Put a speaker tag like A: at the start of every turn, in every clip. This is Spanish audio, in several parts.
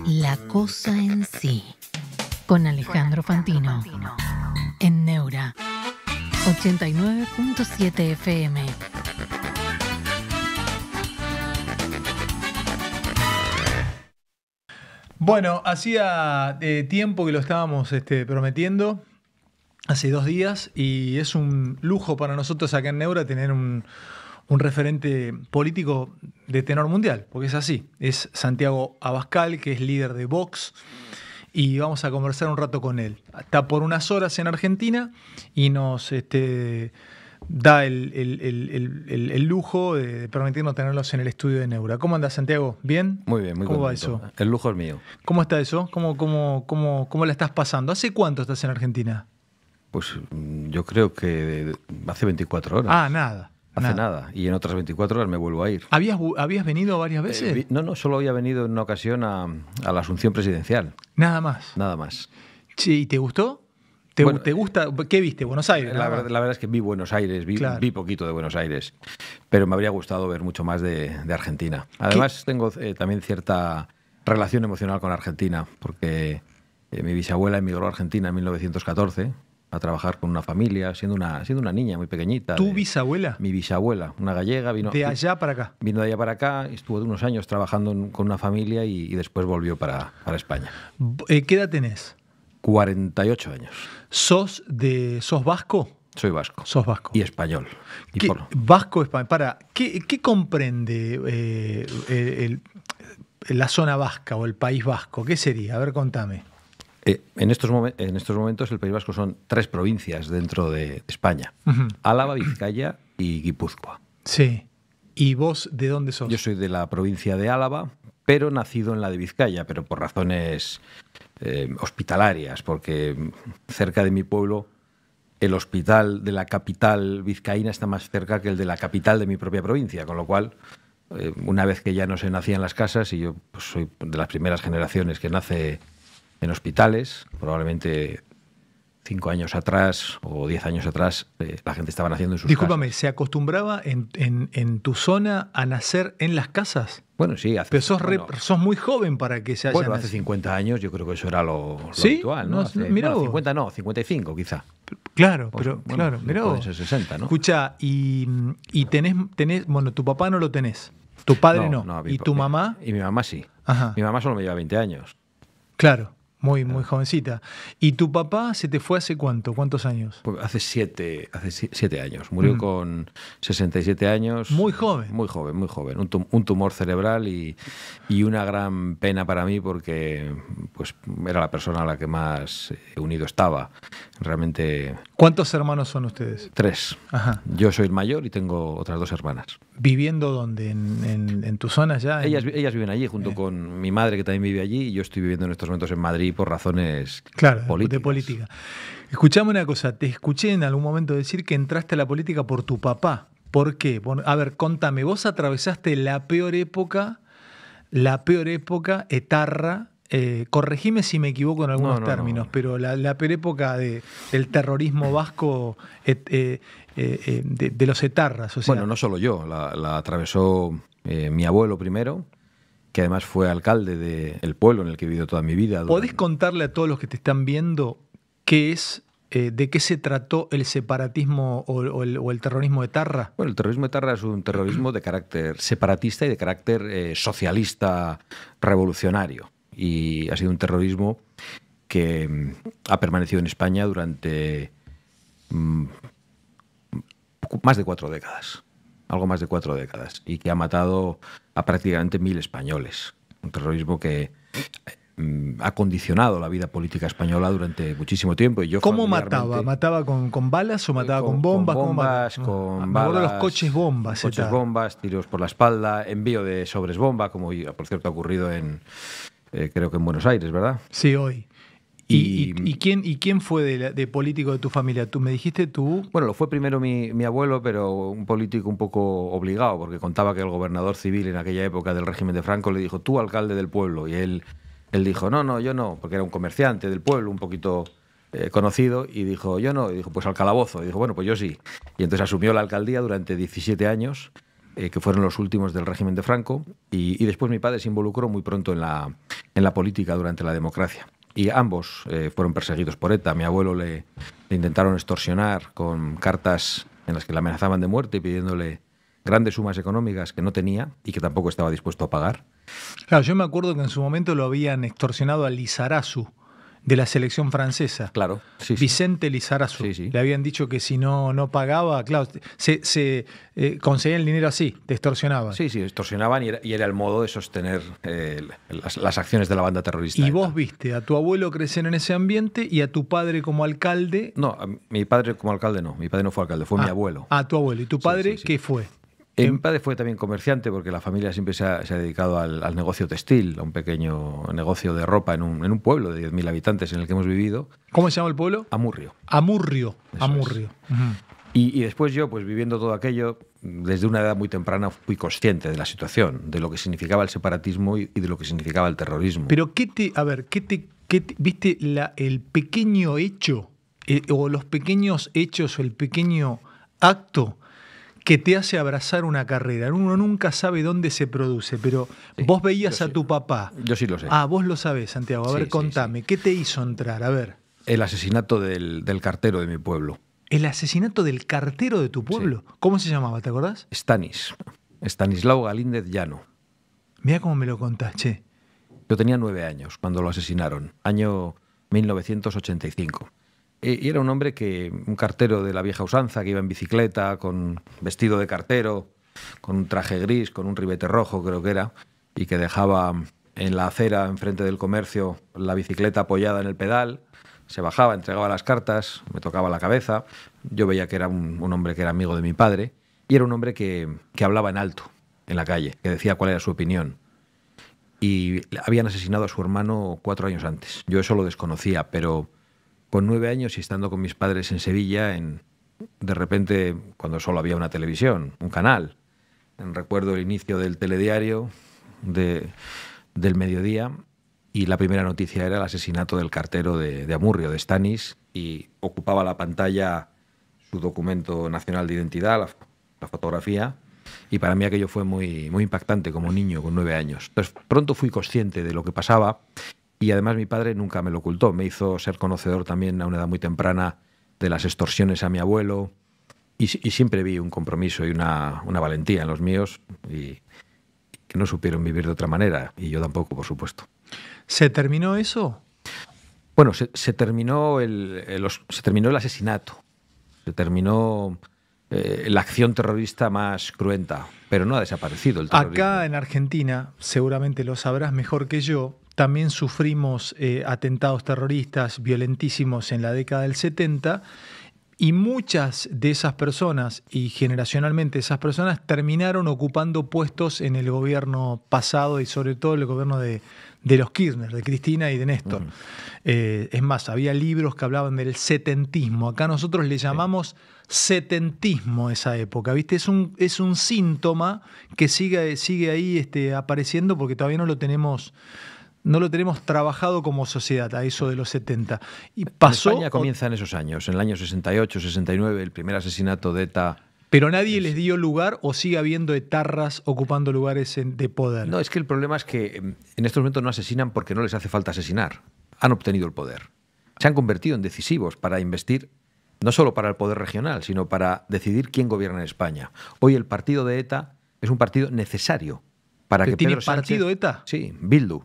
A: La cosa en sí, con Alejandro Fantino, en Neura 89.7 FM.
B: Bueno, hacía tiempo que lo estábamos prometiendo, hace 2 días, y es un lujo para nosotros acá en Neura tener un referente político de tenor mundial, porque es así. Es Santiago Abascal, que es líder de Vox, y vamos a conversar un rato con él. Está por unas horas en Argentina y nos da el lujo de permitirnos tenerlos en el estudio de Neura. ¿Cómo andas, Santiago? ¿Bien?
C: Muy bien, muy
B: ¿Cómo
C: contento.
B: va eso?
C: El lujo es mío.
B: ¿Cómo está eso? ¿Cómo la estás pasando? ¿Hace cuánto estás en Argentina?
C: Pues yo creo que hace 24 horas.
B: Ah, nada.
C: Hace nada. Y en otras 24 horas me vuelvo a ir.
B: ¿Habías venido varias veces?
C: No, solo había venido en una ocasión a la Asunción Presidencial.
B: Nada más.
C: Nada más.
B: Sí, ¿y te gustó?
C: Bueno,
B: ¿Te gusta? ¿Qué viste? Buenos Aires.
C: La verdad es que vi Buenos Aires,
B: Claro.
C: vi poquito de Buenos Aires, pero me habría gustado ver mucho más de Argentina. Además, tengo también cierta relación emocional con Argentina, porque mi bisabuela emigró a Argentina en 1914 a trabajar con una familia, siendo una niña muy pequeñita.
B: ¿Tu bisabuela?
C: Mi bisabuela, una gallega, vino
B: ¿De allá para acá?
C: Vino de allá para acá, estuvo unos años trabajando con una familia y después volvió para España.
B: ¿Qué edad tenés?
C: 48 años.
B: ¿Sos vasco?
C: Soy vasco.
B: Sos vasco.
C: Y español.
B: Vasco, español. ¿Qué comprende la zona vasca o el País Vasco? ¿Qué sería? A ver, contame.
C: En estos momentos el País Vasco son 3 provincias dentro de España.
B: Uh-huh.
C: Álava, Vizcaya y Guipúzcoa.
B: Sí. ¿Y vos de dónde sos?
C: Yo soy de la provincia de Álava, pero nacido en la de Vizcaya, pero por razones hospitalarias, porque cerca de mi pueblo el hospital de la capital vizcaína está más cerca que el de la capital de mi propia provincia, con lo cual, una vez que ya no se nacía en las casas, y yo pues, soy de las primeras generaciones que nace en hospitales, probablemente 5 años atrás o 10 años atrás, la gente estaba naciendo en sus
B: Discúlpame,
C: casas.
B: ¿se acostumbraba en tu zona a nacer en las casas?
C: Bueno, sí.
B: Pero sos muy joven para que se haya
C: Bueno, hace
B: nacido.
C: 50 años yo creo que eso era lo
B: ¿Sí?
C: habitual, ¿no?
B: Mirá vos.
C: 50 no, 55 quizá.
B: Claro,
C: Pues,
B: pero
C: bueno,
B: claro, mirá
C: pueden
B: vos.
C: ser 60, ¿no?
B: Escuchá, y tenés, bueno, tu papá no lo tenés, tu padre no, ¿y tu mamá?
C: Y mi mamá sí.
B: Ajá.
C: Mi mamá solo me lleva 20 años.
B: Claro, muy jovencita. ¿Y tu papá se te fue hace cuánto? ¿Cuántos años?
C: Pues hace 7 años. Murió con 67 años.
B: Muy joven.
C: Muy joven. Un tumor cerebral y una gran pena para mí porque pues era la persona a la que más unido estaba. Realmente.
B: ¿Cuántos hermanos son ustedes?
C: 3.
B: Ajá.
C: Yo soy el mayor y tengo otras 2 hermanas.
B: ¿Viviendo dónde? ¿En tu zona ya?
C: Ellas viven allí junto con mi madre, que también vive allí, y yo estoy viviendo en estos momentos en Madrid por razones políticas.
B: De política. Escuchame una cosa, te escuché en algún momento decir que entraste a la política por tu papá. ¿Por qué? A ver, contame, vos atravesaste la peor época etarra, corregime si me equivoco en algunos términos, pero la peor época del terrorismo vasco de los etarras. O sea,
C: Bueno, no solo yo, la atravesó mi abuelo primero, que además fue alcalde del pueblo en el que he vivido toda mi vida.
B: ¿Podés contarle a todos los que te están viendo de qué se trató el separatismo o el terrorismo etarra?
C: Bueno, el terrorismo etarra es un terrorismo de carácter separatista y de carácter socialista revolucionario. Y ha sido un terrorismo que ha permanecido en España durante más de 4 décadas. Algo más de 4 décadas. Y que ha matado a prácticamente 1000 españoles. Un terrorismo que ha condicionado la vida política española durante muchísimo tiempo. Y yo
B: ¿Cómo mataba? ¿Mataba con balas o mataba con bombas?
C: Con bombas, con
B: me acuerdo
C: balas.
B: los coches bombas.
C: Coches bombas, tiros por la espalda, envío de sobres bomba, como por cierto ha ocurrido creo que en Buenos Aires, ¿verdad?
B: Sí, hoy. ¿Y quién fue de político de tu familia? ¿Tú me dijiste tú?
C: Bueno, lo fue primero mi abuelo, pero un político un poco obligado, porque contaba que el gobernador civil en aquella época del régimen de Franco le dijo, tú alcalde del pueblo, y él dijo, no, yo no, porque era un comerciante del pueblo, un poquito conocido, y dijo, yo no, y dijo, pues al calabozo, y dijo, bueno, pues yo sí. Y entonces asumió la alcaldía durante 17 años, que fueron los últimos del régimen de Franco, y después mi padre se involucró muy pronto en en la política durante la democracia. Y ambos fueron perseguidos por ETA. A mi abuelo le intentaron extorsionar con cartas en las que le amenazaban de muerte y pidiéndole grandes sumas económicas que no tenía y que tampoco estaba dispuesto a pagar.
B: Claro, yo me acuerdo que en su momento lo habían extorsionado a Lizarazu, de la selección francesa.
C: Claro, sí, sí.
B: Vicente Lizarazu.
C: Sí, sí.
B: Le habían dicho que si no pagaba, claro, se conseguían el dinero así, te extorsionaban.
C: Sí, sí, extorsionaban y era el modo de sostener las acciones de la banda terrorista.
B: Y vos viste a tu abuelo crecer en ese ambiente y a tu padre como alcalde.
C: No, mi padre como alcalde no. Mi padre no fue alcalde, fue mi abuelo.
B: Ah, tu abuelo. ¿Y tu padre qué fue?
C: Mi padre fue también comerciante porque la familia siempre se ha dedicado al negocio textil, a un pequeño negocio de ropa en un pueblo de 10.000 habitantes en el que hemos vivido.
B: ¿Cómo se llama el pueblo?
C: Amurrio.
B: Amurrio.
C: Eso
B: Amurrio.
C: Es. Y después yo, pues viviendo todo aquello, desde una edad muy temprana fui consciente de la situación, de lo que significaba el separatismo y de lo que significaba el terrorismo.
B: Pero viste el pequeño hecho, o los pequeños hechos, o el pequeño acto que te hace abrazar una carrera? Uno nunca sabe dónde se produce, pero sí, vos veías a tu papá.
C: Yo sí lo sé.
B: Ah, vos lo sabés, Santiago. A ver, contame, ¿qué te hizo entrar? A ver.
C: El asesinato del cartero de mi pueblo.
B: ¿El asesinato del cartero de tu pueblo? Sí. ¿Cómo se llamaba, te acordás?
C: Estanislao Galíndez Llano.
B: Mirá cómo me lo contás, che.
C: Yo tenía 9 años cuando lo asesinaron, año 1985. Y era un hombre un cartero de la vieja usanza, que iba en bicicleta, con vestido de cartero, con un traje gris, con un ribete rojo, creo que era, y que dejaba en la acera, enfrente del comercio, la bicicleta apoyada en el pedal, se bajaba, entregaba las cartas, me tocaba la cabeza. Yo veía que era un hombre que era amigo de mi padre, y era un hombre que hablaba en alto, en la calle, que decía cuál era su opinión. Y habían asesinado a su hermano 4 años antes. Yo eso lo desconocía, pero con 9 años y estando con mis padres en Sevilla, de repente, cuando solo había una televisión, un canal, recuerdo el inicio del telediario del mediodía, y la primera noticia era el asesinato del cartero de Amurrio, de Stanis, y ocupaba la pantalla su documento nacional de identidad, la fotografía, y para mí aquello fue muy, muy impactante como niño con 9 años. Entonces pronto fui consciente de lo que pasaba. Y además mi padre nunca me lo ocultó, me hizo ser conocedor también a una edad muy temprana de las extorsiones a mi abuelo, y siempre vi un compromiso y una valentía en los míos, y que no supieron vivir de otra manera, y yo tampoco, por supuesto.
B: ¿Se terminó eso?
C: Bueno, se terminó el asesinato, se terminó la acción terrorista más cruenta, pero no ha desaparecido el terrorismo.
B: Acá en Argentina, seguramente lo sabrás mejor que yo, también sufrimos atentados terroristas violentísimos en la década del 70, y muchas de esas personas, y generacionalmente esas personas, terminaron ocupando puestos en el gobierno pasado y sobre todo el gobierno de los Kirchner, de Cristina y de Néstor. Es más, había libros que hablaban del setentismo. Acá nosotros le llamamos setentismo a esa época, ¿viste? Es un síntoma que sigue ahí apareciendo porque todavía no lo tenemos trabajado como sociedad, a eso de los 70. Y pasó.
C: En España comienza en esos años, en el año 68, 69, el primer asesinato de ETA.
B: Pero nadie les dio lugar, o sigue habiendo etarras ocupando lugares de poder.
C: No, es que el problema es que en estos momentos no asesinan porque no les hace falta asesinar. Han obtenido el poder. Se han convertido en decisivos para investir, no solo para el poder regional, sino para decidir quién gobierna en España. Hoy el partido de ETA es un partido necesario para que
B: ¿Tiene
C: Pedro Sánchez...
B: partido ETA?
C: Sí, Bildu.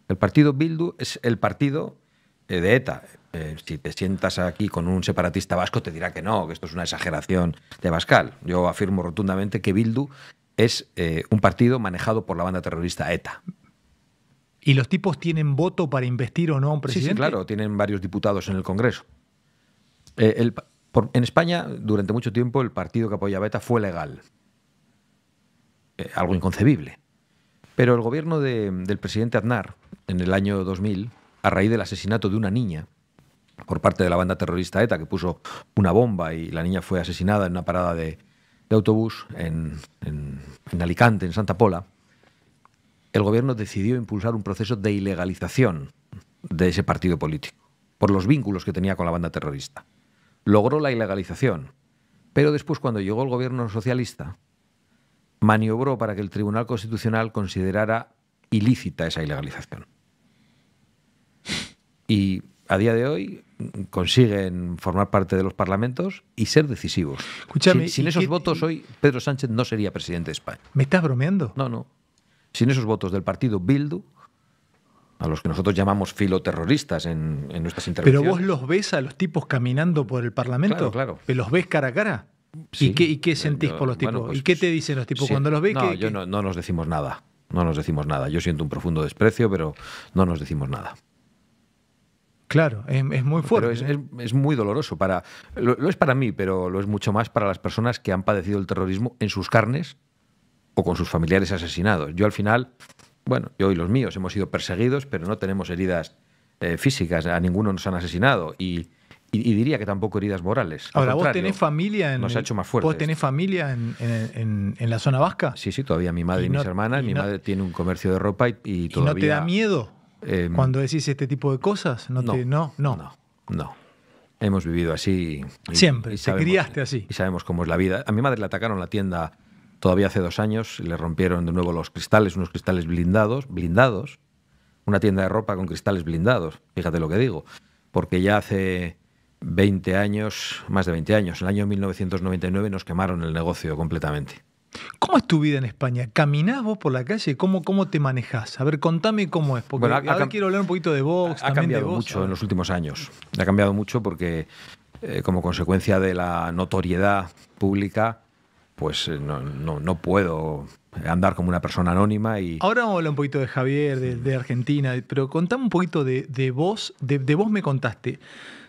C: El partido Bildu es el partido de ETA. Si te sientas aquí con un separatista vasco te dirá que no, que esto es una exageración de Abascal. Yo afirmo rotundamente que Bildu es un partido manejado por la banda terrorista ETA.
B: ¿Y los tipos tienen voto para investir o no a un presidente?
C: Sí, claro, tienen varios diputados en el Congreso. En España, durante mucho tiempo, el partido que apoyaba a ETA fue legal. Algo inconcebible. Pero el gobierno del presidente Aznar, en el año 2000, a raíz del asesinato de una niña por parte de la banda terrorista ETA, que puso una bomba y la niña fue asesinada en una parada de autobús en Alicante, en Santa Pola, el gobierno decidió impulsar un proceso de ilegalización de ese partido político, por los vínculos que tenía con la banda terrorista. Logró la ilegalización, pero después, cuando llegó el gobierno socialista, maniobró para que el Tribunal Constitucional considerara ilícita esa ilegalización. Y a día de hoy consiguen formar parte de los parlamentos y ser decisivos.
B: Escúchame,
C: Sin esos votos hoy Pedro Sánchez no sería presidente de España.
B: ¿Me estás bromeando?
C: No. Sin esos votos del partido Bildu, a los que nosotros llamamos filoterroristas en nuestras intervenciones.
B: ¿Pero vos los ves a los tipos caminando por el Parlamento?
C: Claro.
B: ¿Los ves cara a cara?
C: Sí.
B: ¿Y qué sentís por los tipos?
C: Bueno, pues,
B: ¿Y qué te dicen los tipos
C: sí.
B: cuando los ves?
C: No, no nos decimos nada. No nos decimos nada. Yo siento un profundo desprecio, pero no nos decimos nada.
B: Claro, es muy fuerte.
C: Pero es muy doloroso. Lo es para mí, pero lo es mucho más para las personas que han padecido el terrorismo en sus carnes o con sus familiares asesinados. Yo al final, bueno, yo y los míos hemos sido perseguidos, pero no tenemos heridas físicas. A ninguno nos han asesinado. Y diría que tampoco heridas morales.
B: Ahora, ¿vos tenés familia
C: nos ha hecho más fuertes.
B: ¿Vos tenés familia en la zona vasca?
C: Sí, todavía mi madre y mis hermanas. Mi madre tiene un comercio de ropa y todavía...
B: ¿Y no te da miedo cuando decís este tipo de cosas? No.
C: Hemos vivido así.
B: Siempre, te criaste así.
C: Y sabemos cómo es la vida. A mi madre le atacaron la tienda todavía hace 2 años, le rompieron de nuevo los cristales, unos cristales blindados, una tienda de ropa con cristales blindados, fíjate lo que digo, porque ya hace 20 años, más de 20 años, en el año 1999 nos quemaron el negocio completamente.
B: ¿Cómo es tu vida en España? ¿Caminás vos por la calle? ¿Cómo te manejás? A ver, contame cómo es, porque ahora quiero hablar un poquito de Vox.
C: Ha cambiado mucho en los últimos años. Ha cambiado mucho porque como consecuencia de la notoriedad pública, pues no puedo andar como una persona anónima.
B: Ahora vamos a hablar un poquito de Javier, de Argentina, pero contame un poquito de vos. De vos me contaste.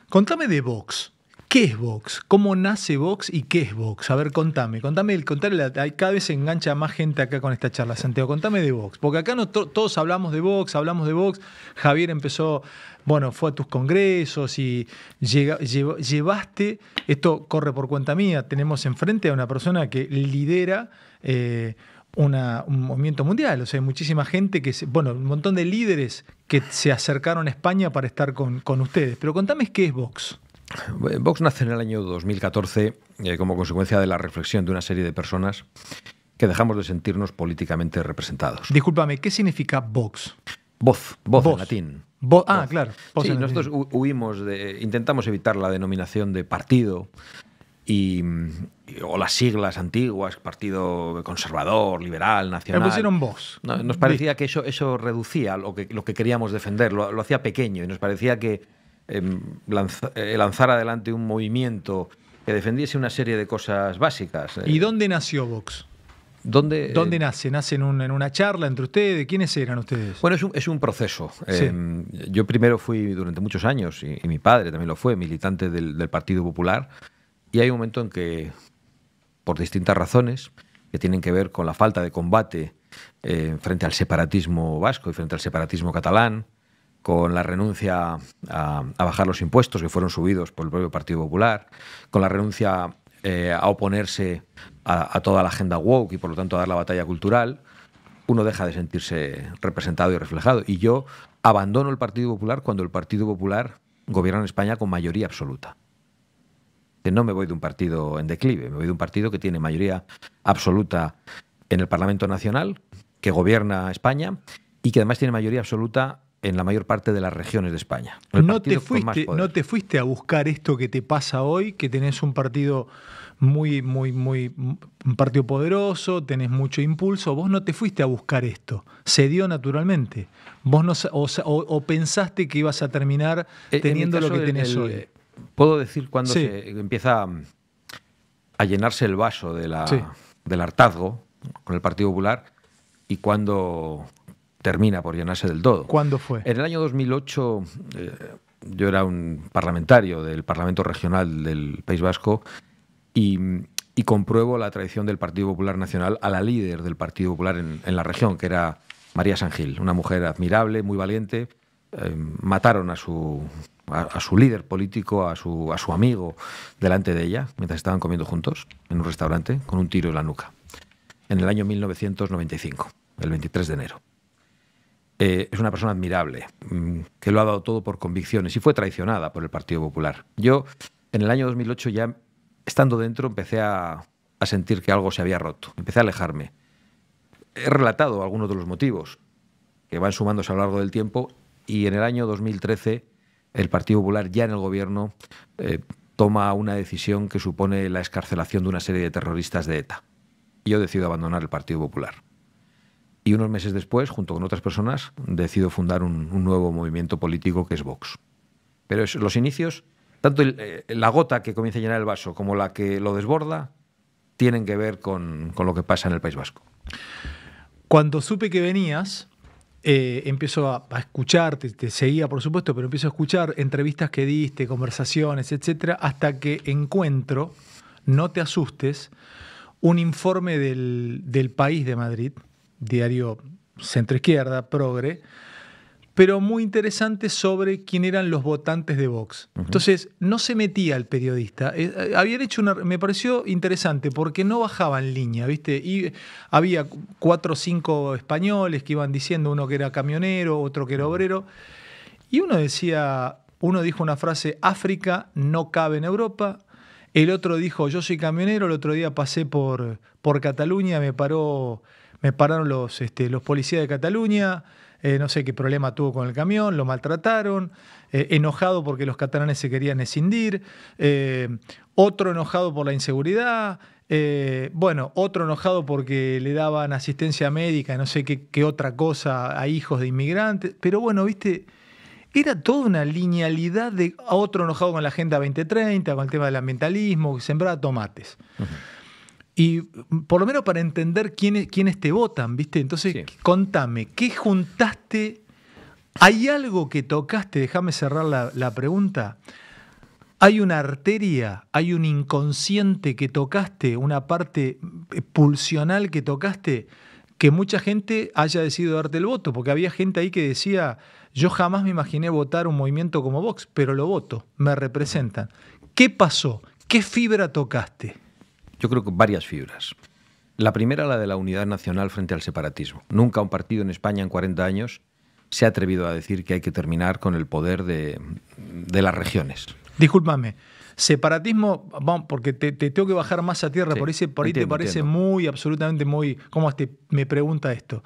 B: Contame de Vox. ¿Qué es Vox? ¿Cómo nace Vox y qué es Vox? A ver, contame. Cada vez se engancha más gente acá con esta charla, Santiago. Contame de Vox. Porque acá todos hablamos de Vox. Javier empezó, fue a tus congresos y llevaste, esto corre por cuenta mía, tenemos enfrente a una persona que lidera un movimiento mundial. O sea, hay muchísima gente un montón de líderes que se acercaron a España para estar con ustedes. Pero contame qué es Vox.
C: Vox nace en el año 2014 como consecuencia de la reflexión de una serie de personas que dejamos de sentirnos políticamente representados.
B: Discúlpame, ¿qué significa Vox?
C: Voz en latín.
B: Claro.
C: Sí, nosotros intentamos evitar la denominación de partido o las siglas antiguas, partido conservador, liberal, nacional.
B: Le pusieron Vox.
C: Nos parecía que eso reducía lo que queríamos defender, lo hacía pequeño, y nos parecía que lanzar adelante un movimiento que defendiese una serie de cosas básicas.
B: ¿Y dónde nació Vox? ¿Dónde nace? ¿Nace en una charla entre ustedes? ¿Quiénes eran ustedes?
C: Bueno, es un proceso.
B: Sí.
C: Yo primero fui durante muchos años, y mi padre también lo fue, militante del Partido Popular, y hay un momento en que, por distintas razones, que tienen que ver con la falta de combate frente al separatismo vasco y frente al separatismo catalán, con la renuncia a bajar los impuestos que fueron subidos por el propio Partido Popular, con la renuncia a oponerse a toda la agenda woke y por lo tanto a dar la batalla cultural, uno deja de sentirse representado y reflejado. Y yo abandono el Partido Popular cuando el Partido Popular gobierna en España con mayoría absoluta. No me voy de un partido en declive, me voy de un partido que tiene mayoría absoluta en el Parlamento Nacional, que gobierna España y que además tiene mayoría absoluta en la mayor parte de las regiones de España.
B: ¿No te fuiste a buscar esto que te pasa hoy, que tenés un partido un partido poderoso, tenés mucho impulso? Vos no te fuiste a buscar esto, se dio naturalmente. Vos no, o pensaste que ibas a terminar teniendo lo que tenés hoy.
C: Puedo decir cuando se empieza a llenarse el vaso del hartazgo con el Partido Popular y cuando termina por llenarse del todo.
B: ¿Cuándo fue?
C: En el año 2008 yo era un parlamentario del Parlamento Regional del País Vasco y compruebo la traición del Partido Popular Nacional a la líder del Partido Popular en la región, que era María San Gil, una mujer admirable, muy valiente. Mataron a su líder político, a su amigo, delante de ella, mientras estaban comiendo juntos en un restaurante, con un tiro en la nuca, en el año 1995, el 23 de enero. Es una persona admirable, que lo ha dado todo por convicciones y fue traicionada por el Partido Popular. Yo, en el año 2008, ya estando dentro, empecé a sentir que algo se había roto. Empecé a alejarme. He relatado algunos de los motivos. que van sumándose a lo largo del tiempo, y en el año 2013 el Partido Popular, ya en el gobierno, toma una decisión que supone la excarcelación de una serie de terroristas de ETA. Y yo decido abandonar el Partido Popular. Y unos meses después, junto con otras personas, decido fundar un nuevo movimiento político que es Vox. Pero los inicios, tanto la gota que comienza a llenar el vaso como la que lo desborda, tienen que ver con lo que pasa en el País Vasco.
B: Cuando supe que venías, empiezo a escucharte, te seguía por supuesto, pero empiezo a escuchar entrevistas que diste, conversaciones, etcétera, hasta que encuentro, no te asustes, un informe del País de Madrid, diario centroizquierda, progre, pero muy interesante sobre quién eran los votantes de Vox. Entonces, no se metía el periodista. Habían hecho me pareció interesante porque no bajaba en línea, ¿viste? Y había 4 o 5 españoles que iban diciendo, uno que era camionero, otro que era obrero, y uno dijo una frase: África no cabe en Europa. El otro dijo: yo soy camionero, el otro día pasé por Cataluña, me pararon los policías de Cataluña. No sé qué problema tuvo con el camión, lo maltrataron, enojado porque los catalanes se querían escindir, otro enojado por la inseguridad, otro enojado porque le daban asistencia médica, no sé qué otra cosa a hijos de inmigrantes, pero bueno, viste, era toda una linealidad de otro enojado con la Agenda 2030, con el tema del ambientalismo, que sembraba tomates. Y por lo menos para entender quiénes te votan, ¿viste? Entonces, sí. Contame, ¿qué juntaste? ¿Hay algo que tocaste? Déjame cerrar la pregunta. ¿Hay una arteria, hay un inconsciente que tocaste, una parte pulsional que tocaste, que mucha gente haya decidido darte el voto? Porque había gente ahí que decía: yo jamás me imaginé votar un movimiento como Vox, pero lo voto, me representan. ¿Qué pasó? ¿Qué fibra tocaste?
C: Yo creo que varias fibras. La primera, la de la unidad nacional frente al separatismo. Nunca un partido en España en 40 años se ha atrevido a decir que hay que terminar con el poder de las regiones.
B: Discúlpame, separatismo, vamos, porque te tengo que bajar más a tierra,
C: Sí,
B: por ahí te parece
C: entiendo.
B: muy, absolutamente muy... ¿Cómo me pregunta esto?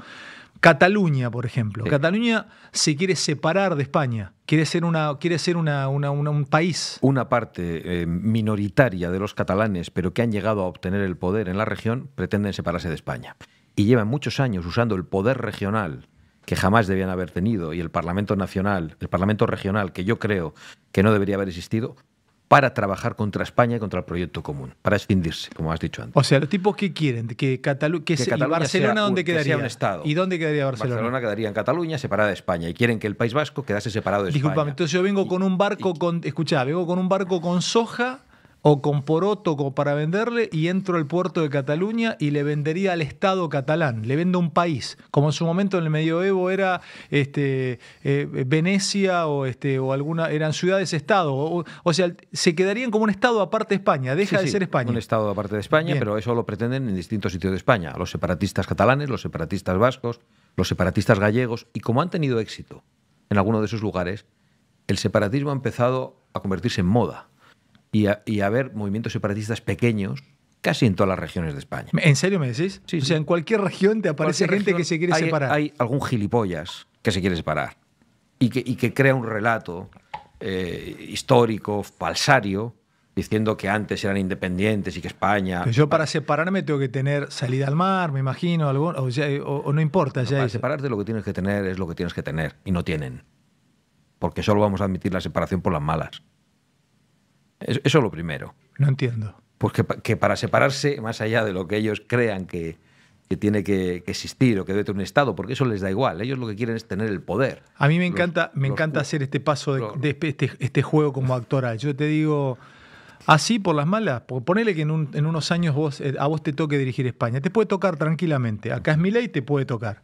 B: Cataluña, por ejemplo. Sí. Cataluña se quiere separar de España, quiere ser un país.
C: Una parte minoritaria de los catalanes, pero que han llegado a obtener el poder en la región, pretenden separarse de España. Y llevan muchos años usando el poder regional, que jamás debían haber tenido, y el Parlamento Nacional, el Parlamento Regional, que yo creo que no debería haber existido, para trabajar contra España y contra el proyecto común, para escindirse, como has dicho antes.
B: O sea, los tipos que quieren, que Cataluña
C: Barcelona,
B: ¿dónde quedaría?
C: Sea un estado.
B: ¿Y dónde quedaría Barcelona?
C: Barcelona quedaría en Cataluña, separada de España, y quieren que el País Vasco quedase separado de España.
B: Disculpame, entonces yo vengo con un barco vengo con un barco con soja o con poroto como para venderle, y entro al puerto de Cataluña y le vendería al Estado catalán, le vendo un país, como en su momento en el medioevo era Venecia o alguna, eran ciudades-estado, o sea, se quedarían como un Estado aparte de España, deja de ser España.
C: Un Estado aparte de España. Bien. Pero eso lo pretenden en distintos sitios de España, los separatistas catalanes, los separatistas vascos, los separatistas gallegos, y como han tenido éxito en alguno de esos lugares, el separatismo ha empezado a convertirse en moda. Y a haber movimientos separatistas pequeños casi en todas las regiones de España.
B: ¿En serio me decís?
C: Sí,
B: o sea, en cualquier región te aparece gente que se quiere separar.
C: Hay algún gilipollas que se quiere separar y que crea un relato histórico, falsario, diciendo que antes eran independientes y que España...
B: Pero yo para separarme tengo que tener salida al mar, me imagino, o no importa.
C: Para separarte lo que tienes que tener es lo que tienes que tener, y no tienen. Porque solo vamos a admitir la separación por las malas. Eso es lo primero.
B: No entiendo.
C: Porque que para separarse, más allá de lo que ellos crean que tiene que existir o que debe tener un Estado, porque eso les da igual. Ellos lo que quieren es tener el poder.
B: A mí me encanta hacer este paso de este juego como actoral. Yo te digo, así por las malas, ponele que en unos años a vos te toque dirigir España. Te puede tocar tranquilamente. Acá es mi ley, te puede tocar.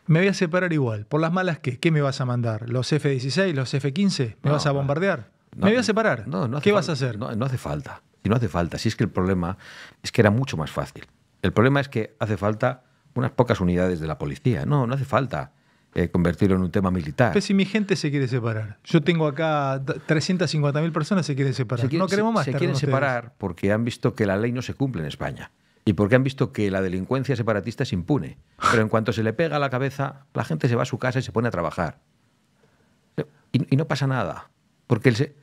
B: Me voy a separar igual. ¿Por las malas qué? ¿Qué me vas a mandar? ¿Los F-16, los F-15? ¿Me vas a bombardear? ¿Me voy a separar? ¿Qué vas a hacer?
C: No hace falta. Y no hace falta. Si es que el problema es que era mucho más fácil. El problema es que hace falta unas pocas unidades de la policía. No hace falta convertirlo en un tema militar.
B: Pero si mi gente se quiere separar. Yo tengo acá 350.000 personas que se quieren separar. No queremos más.
C: Se quieren separar porque han visto que la ley no se cumple en España. y porque han visto que la delincuencia separatista es impune. Pero en cuanto se le pega a la cabeza, la gente se va a su casa y se pone a trabajar. Y no pasa nada, porque se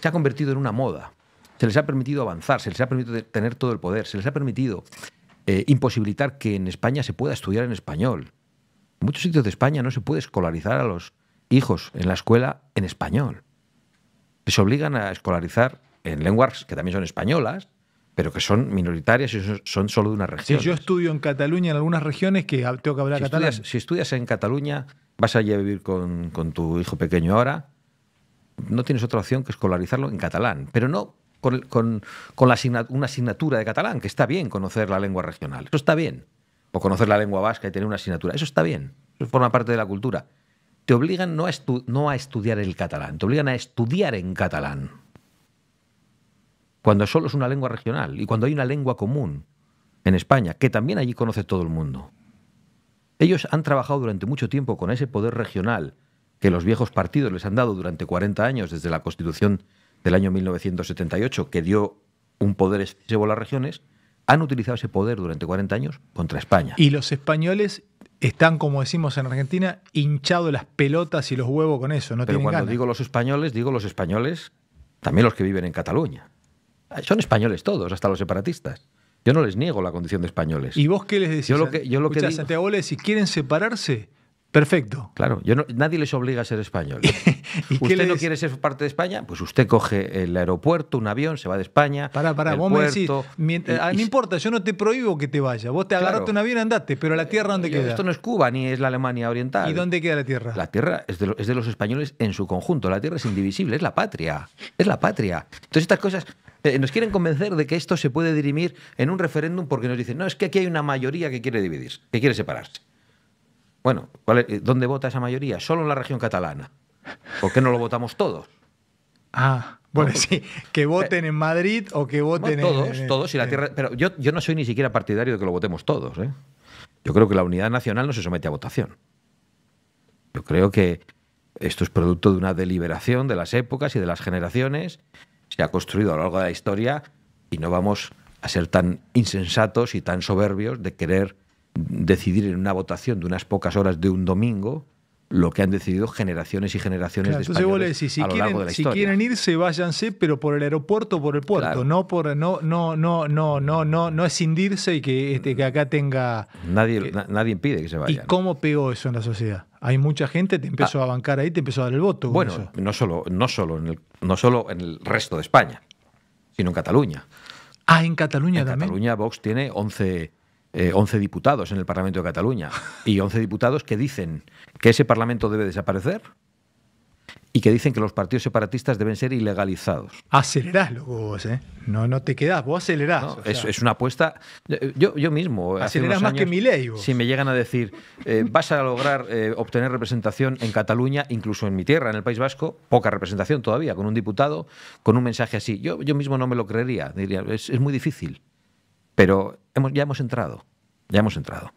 C: ha convertido en una moda. Se les ha permitido avanzar, se les ha permitido tener todo el poder, se les ha permitido imposibilitar que en España se pueda estudiar en español. En muchos sitios de España no se puede escolarizar a los hijos en la escuela en español. Les obligan a escolarizar en lenguas que también son españolas, pero que son minoritarias y son solo de una región.
B: Si yo estudio en Cataluña, en algunas regiones, que tengo que hablar catalán.
C: Si estudias en Cataluña, vas allí a vivir con tu hijo pequeño ahora, no tienes otra opción que escolarizarlo en catalán, pero no con una asignatura de catalán, que está bien conocer la lengua regional, eso está bien, o conocer la lengua vasca y tener una asignatura, eso está bien, eso forma parte de la cultura. Te obligan no a estudiar el catalán, te obligan a estudiar en catalán, cuando solo es una lengua regional y cuando hay una lengua común en España, que también allí conoce todo el mundo. Ellos han trabajado durante mucho tiempo con ese poder regional que los viejos partidos les han dado durante 40 años, desde la Constitución del año 1978, que dio un poder excesivo a las regiones, han utilizado ese poder durante 40 años contra España.
B: Y los españoles están, como decimos en Argentina, hinchados las pelotas y los huevos con eso, no
C: Pero
B: tienen
C: cuando
B: ganas.
C: digo los españoles, también los que viven en Cataluña. Son españoles todos, hasta los separatistas. Yo no les niego la condición de españoles.
B: ¿Y vos qué les decís?
C: Yo lo que
B: Escuchá,
C: digo...
B: Santiago, vos le decís, ¿quieren separarse? Perfecto.
C: Claro, nadie les obliga a ser español.
B: ¿Y qué
C: ¿Usted no
B: les-
C: quiere ser parte de España? Pues usted coge el aeropuerto, un avión, se va de España.
B: Pará,
C: el
B: vos me decís,
C: puerto,
B: no importa, yo no te prohíbo que te vayas. Vos te agarraste
C: Claro.
B: un avión, andate, pero la tierra, ¿dónde queda?
C: Esto no es Cuba ni es la Alemania oriental.
B: ¿Y dónde queda la tierra?
C: La tierra es de los españoles en su conjunto. La tierra es indivisible, es la patria. Es la patria. Entonces estas cosas nos quieren convencer de que esto se puede dirimir en un referéndum porque nos dicen, no, es que aquí hay una mayoría que quiere dividirse, que quiere separarse. Bueno, ¿dónde vota esa mayoría? Solo en la región catalana. ¿Por qué no lo votamos todos?
B: Bueno,
C: No,
B: sí, que voten en Madrid o que voten
C: Todos. Y la tierra, pero yo no soy ni siquiera partidario de que lo votemos todos, ¿eh? Yo creo que la unidad nacional no se somete a votación. Yo creo que esto es producto de una deliberación de las épocas y de las generaciones. Se ha construido a lo largo de la historia y no vamos a ser tan insensatos y tan soberbios de querer decidir en una votación de unas pocas horas de un domingo lo que han decidido generaciones y generaciones
B: Claro,
C: de
B: entonces vos le
C: españoles
B: decís,
C: a lo largo de la
B: si
C: historia.
B: quieren irse, váyanse, pero por el aeropuerto o por el puerto,
C: Claro.
B: no escindirse y que acá tenga...
C: Nadie impide que se
B: ¿Y
C: vayan.
B: cómo pegó eso en la sociedad? Hay mucha gente, te empezó a bancar ahí, te empezó a dar el voto. con
C: Bueno,
B: eso.
C: no solo en el resto de España, sino en Cataluña.
B: En Cataluña
C: En
B: también.
C: Cataluña Vox tiene 11 diputados en el Parlamento de Cataluña y 11 diputados que dicen que ese Parlamento debe desaparecer y que dicen que los partidos separatistas deben ser ilegalizados.
B: Acelerás, loco, vos, ¿eh? No te quedás, vos acelerás.
C: ¿No?
B: o sea,
C: Es una apuesta. Yo mismo. hace
B: Acelerás
C: unos
B: más que
C: años,
B: Milei, vos.
C: Si me llegan a decir, vas a lograr obtener representación en Cataluña, incluso en mi tierra, en el País Vasco, poca representación todavía, con un diputado, con un mensaje así. Yo mismo no me lo creería. Diría, es muy difícil. Pero ya hemos entrado. Ya hemos entrado.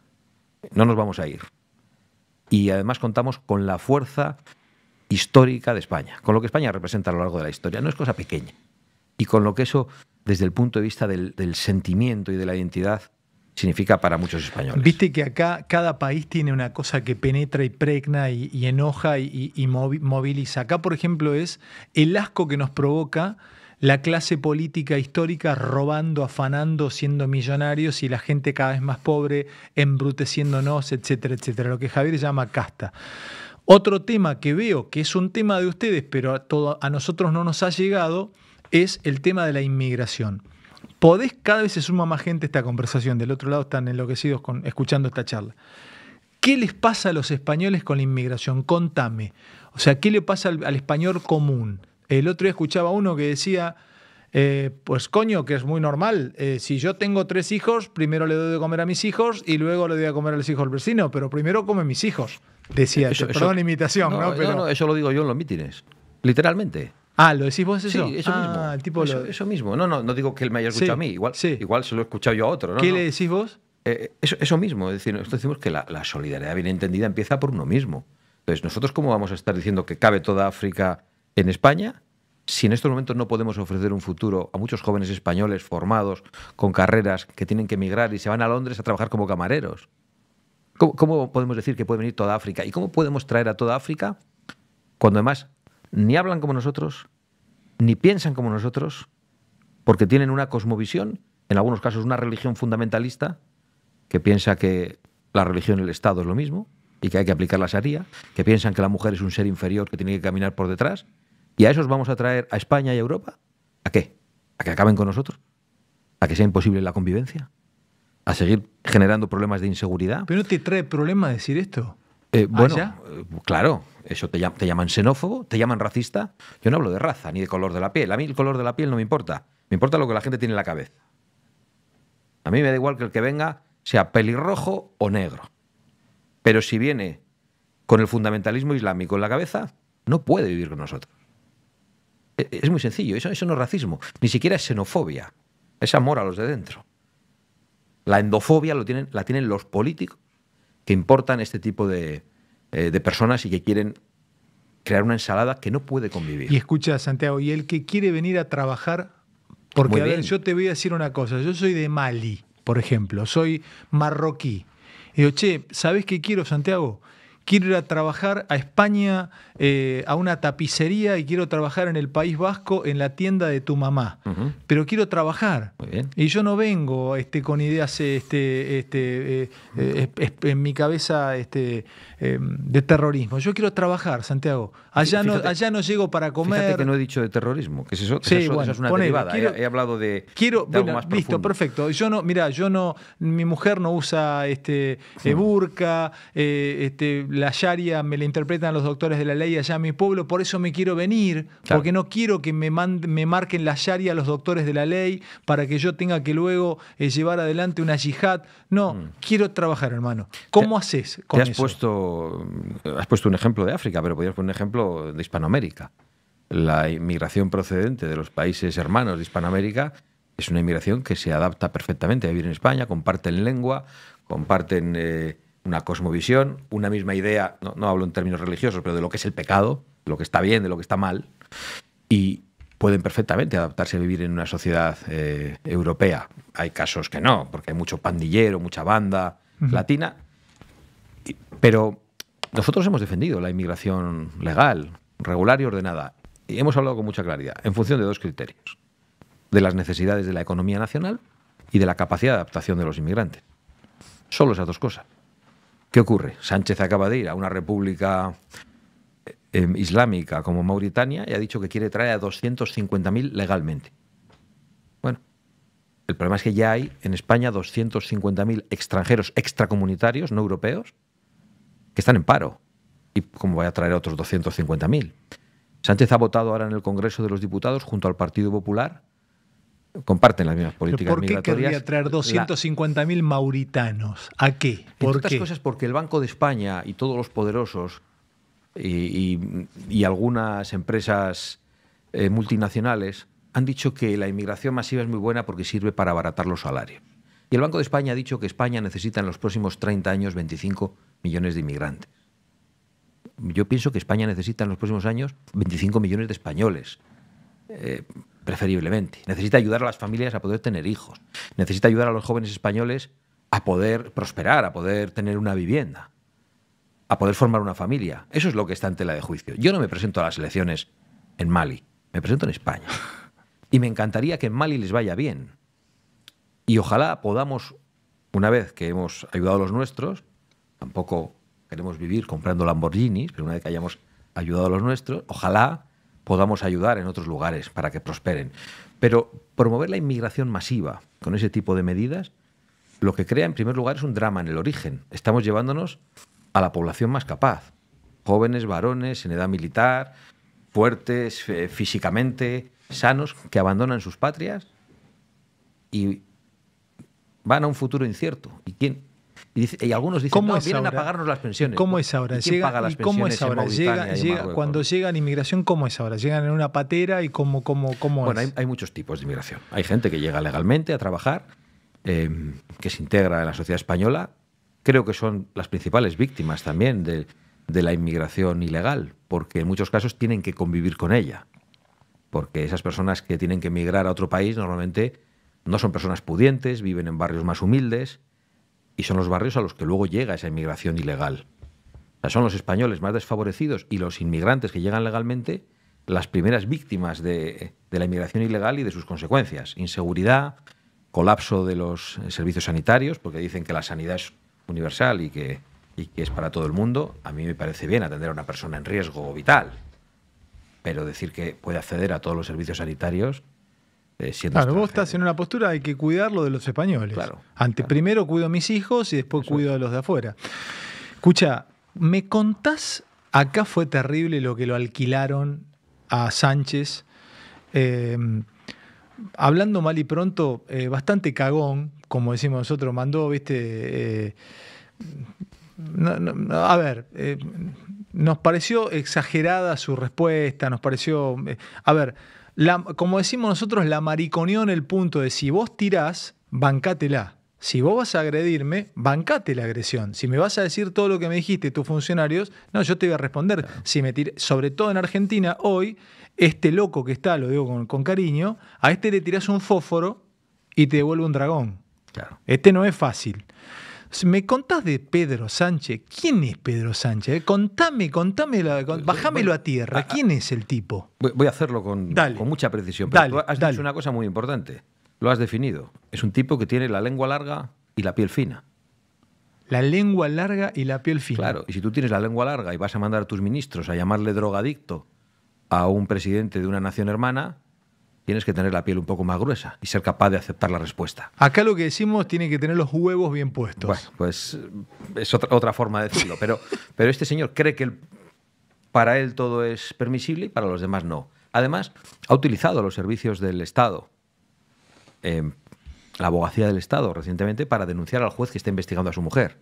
C: No nos vamos a ir. Y además contamos con la fuerza histórica de España, con lo que España representa a lo largo de la historia. No es cosa pequeña. Y con lo que eso, desde el punto de vista del sentimiento y de la identidad, significa para muchos españoles.
B: Viste que acá cada país tiene una cosa que penetra y pregna y enoja y moviliza. Acá, por ejemplo, es el asco que nos provoca la clase política histórica robando, afanando, siendo millonarios y la gente cada vez más pobre, embruteciéndonos, etcétera, etcétera. Lo que Javier llama casta. Otro tema que veo que es un tema de ustedes, pero a nosotros no nos ha llegado, es el tema de la inmigración. Cada vez se suma más gente a esta conversación, del otro lado están enloquecidos escuchando esta charla. ¿Qué les pasa a los españoles con la inmigración? Contame. O sea, ¿qué le pasa al español común? El otro día escuchaba uno que decía, pues coño, que es muy normal. Si yo tengo 3 hijos, primero le doy de comer a mis hijos y luego le doy a comer a los hijos del vecino, pero primero comen mis hijos. Decía, perdón la imitación, ¿no? Pero...
C: No, eso lo digo yo en los mítines. Literalmente.
B: ¿Lo decís vos eso?
C: Sí, eso mismo.
B: El tipo
C: Eso mismo. No digo que él me haya escuchado a mí. Igual se lo he escuchado yo a otro.
B: ¿Qué le decís vos?
C: Eso mismo. Es decir, nosotros decimos que la solidaridad bien entendida empieza por uno mismo. Entonces, ¿nosotros cómo vamos a estar diciendo que cabe toda África en España si en estos momentos no podemos ofrecer un futuro a muchos jóvenes españoles formados, con carreras, que tienen que emigrar y se van a Londres a trabajar como camareros? ¿Cómo podemos decir que puede venir toda África? ¿Y cómo podemos traer a toda África cuando además ni hablan como nosotros, ni piensan como nosotros, porque tienen una cosmovisión, en algunos casos una religión fundamentalista, que piensa que la religión y el Estado es lo mismo y que hay que aplicar la Sharia, que piensan que la mujer es un ser inferior que tiene que caminar por detrás? ¿Y a esos vamos a traer a España y a Europa? ¿A qué? ¿A que acaben con nosotros? ¿A que sea imposible la convivencia? ¿A seguir generando problemas de inseguridad?
B: ¿Pero no te trae problema decir esto?
C: Bueno, claro, eso te llaman xenófobo, te llaman racista. Yo no hablo de raza ni de color de la piel. A mí el color de la piel no me importa. Me importa lo que la gente tiene en la cabeza. A mí me da igual que el que venga sea pelirrojo o negro. Pero si viene con el fundamentalismo islámico en la cabeza, no puede vivir con nosotros. Es muy sencillo, eso no es racismo, ni siquiera es xenofobia, es amor a los de dentro. La endofobia la tienen los políticos que importan este tipo de personas y que quieren crear una ensalada que no puede convivir.
B: Y escucha, Santiago, y el que quiere venir a trabajar, porque
C: Muy
B: a ver,
C: bien.
B: yo te voy a decir una cosa, yo soy de Mali, por ejemplo, soy marroquí. Y digo, che, ¿sabés qué quiero, Santiago? Quiero ir a trabajar a España, a una tapicería, y quiero trabajar en el País Vasco en la tienda de tu mamá.
C: Ujú.
B: Pero quiero trabajar.
C: Muy bien.
B: Y yo no vengo con ideas en mi cabeza de terrorismo. Yo quiero trabajar, Santiago. Allá no llego para comer.
C: Fíjate que no he dicho de terrorismo, que eso,
B: Sí,
C: eso
B: bueno,
C: es una
B: ponele,
C: derivada. He hablado de algo
B: bueno,
C: más
B: listo,
C: profundo.
B: perfecto. Mi mujer no usa burka, la sharia me la interpretan los doctores de la ley allá en mi pueblo, por eso me quiero venir,
C: Claro.
B: porque no quiero que me marquen la sharia los doctores de la ley para que yo tenga que luego llevar adelante una yihad. No, quiero trabajar, hermano. ¿Cómo haces con
C: Has
B: eso?
C: puesto un ejemplo de África, pero podrías poner un ejemplo de Hispanoamérica. La inmigración procedente de los países hermanos de Hispanoamérica es una inmigración que se adapta perfectamente a vivir en España, comparten lengua, comparten una cosmovisión, una misma idea, no hablo en términos religiosos, pero de lo que es el pecado, de lo que está bien, de lo que está mal, y pueden perfectamente adaptarse a vivir en una sociedad europea. Hay casos que no, porque hay mucho pandillero, mucha banda latina, pero nosotros hemos defendido la inmigración legal, regular y ordenada, y hemos hablado con mucha claridad, en función de dos criterios: de las necesidades de la economía nacional y de la capacidad de adaptación de los inmigrantes. Solo esas dos cosas. ¿Qué ocurre? Sánchez acaba de ir a una república islámica como Mauritania y ha dicho que quiere traer a 250.000 legalmente. Bueno, el problema es que ya hay en España 250.000 extranjeros extracomunitarios, no europeos, que están en paro. ¿Y cómo voy a traer a otros 250.000? Sánchez ha votado ahora en el Congreso de los Diputados junto al Partido Popular. Comparten las mismas políticas
B: ¿Por qué
C: migratorias.
B: querría traer 250.000 mauritanos? ¿A qué?
C: Entre
B: ¿Por
C: otras
B: qué?
C: cosas porque el Banco de España y todos los poderosos y algunas empresas multinacionales han dicho que la inmigración masiva es muy buena porque sirve para abaratar los salarios. Y el Banco de España ha dicho que España necesita en los próximos 30 años 25 millones de inmigrantes. Yo pienso que España necesita en los próximos años 25 millones de españoles, preferiblemente. Necesita ayudar a las familias a poder tener hijos. Necesita ayudar a los jóvenes españoles a poder prosperar, a poder tener una vivienda, a poder formar una familia. Eso es lo que está en tela de juicio. Yo no me presento a las elecciones en Mali, me presento en España. Y me encantaría que en Mali les vaya bien. Y ojalá podamos, una vez que hemos ayudado a los nuestros, tampoco queremos vivir comprando Lamborghinis, pero una vez que hayamos ayudado a los nuestros, ojalá podamos ayudar en otros lugares para que prosperen. Pero promover la inmigración masiva con ese tipo de medidas, lo que crea en primer lugar es un drama en el origen. Estamos llevándonos a la población más capaz. Jóvenes, varones, en edad militar, fuertes, físicamente, sanos, que abandonan sus patrias y van a un futuro incierto. Y algunos dicen, no, vienen a pagarnos las pensiones.
B: ¿Cómo es ahora?
C: ¿Y quién paga las pensiones en Mauritania y en Marruecos?
B: Cuando llegan inmigración, ¿cómo es ahora? ¿Llegan en una patera y cómo
C: Bueno,
B: es?
C: hay muchos tipos de inmigración. Hay gente que llega legalmente a trabajar, que se integra en la sociedad española. Creo que son las principales víctimas también de la inmigración ilegal, porque en muchos casos tienen que convivir con ella. porque esas personas que tienen que emigrar a otro país normalmente no son personas pudientes, viven en barrios más humildes y son los barrios a los que luego llega esa inmigración ilegal. O sea, son los españoles más desfavorecidos y los inmigrantes que llegan legalmente las primeras víctimas de la inmigración ilegal y de sus consecuencias. Inseguridad, colapso de los servicios sanitarios, porque dicen que la sanidad es universal y que es para todo el mundo. A mí me parece bien atender a una persona en riesgo vital, pero decir que puede acceder a todos los servicios sanitarios siendo
B: Claro, vos
C: extranjero.
B: estás en una postura, hay que cuidarlo de los españoles.
C: Claro,
B: Primero cuido a mis hijos y después
C: Eso
B: cuido a los de afuera. Escucha, ¿me contás? Acá fue terrible lo que lo alquilaron a Sánchez. Hablando mal y pronto, bastante cagón, como decimos nosotros, mandó, viste... a ver, nos pareció exagerada su respuesta, nos pareció... a ver, como decimos nosotros, la mariconeó en el punto de si vos tirás, bancátela. Si vos vas a agredirme, bancate la agresión. Si me vas a decir todo lo que me dijiste tus funcionarios, no, yo te voy a responder. Claro. Si me sobre todo en Argentina, hoy, este loco que está, lo digo con cariño, a este le tirás un fósforo y te devuelve un dragón.
C: Claro.
B: Este no es fácil. ¿Me contás de Pedro Sánchez? ¿Quién es Pedro Sánchez? Contame, bajámelo a tierra. ¿Quién es el tipo?
C: Voy a hacerlo con mucha precisión. Pero tú has dicho una cosa muy importante. Lo has definido. Es un tipo que tiene la lengua larga y la piel fina.
B: La lengua larga y la piel fina.
C: Claro, y si tú tienes la lengua larga y vas a mandar a tus ministros a llamarle drogadicto a un presidente de una nación hermana, tienes que tener la piel un poco más gruesa y ser capaz de aceptar la respuesta.
B: Acá lo que decimos tiene que tener los huevos bien puestos.
C: Bueno, pues es otra forma de decirlo. Pero este señor cree que para él todo es permisible y para los demás no. Además, ha utilizado los servicios del Estado, la abogacía del Estado recientemente, para denunciar al juez que está investigando a su mujer.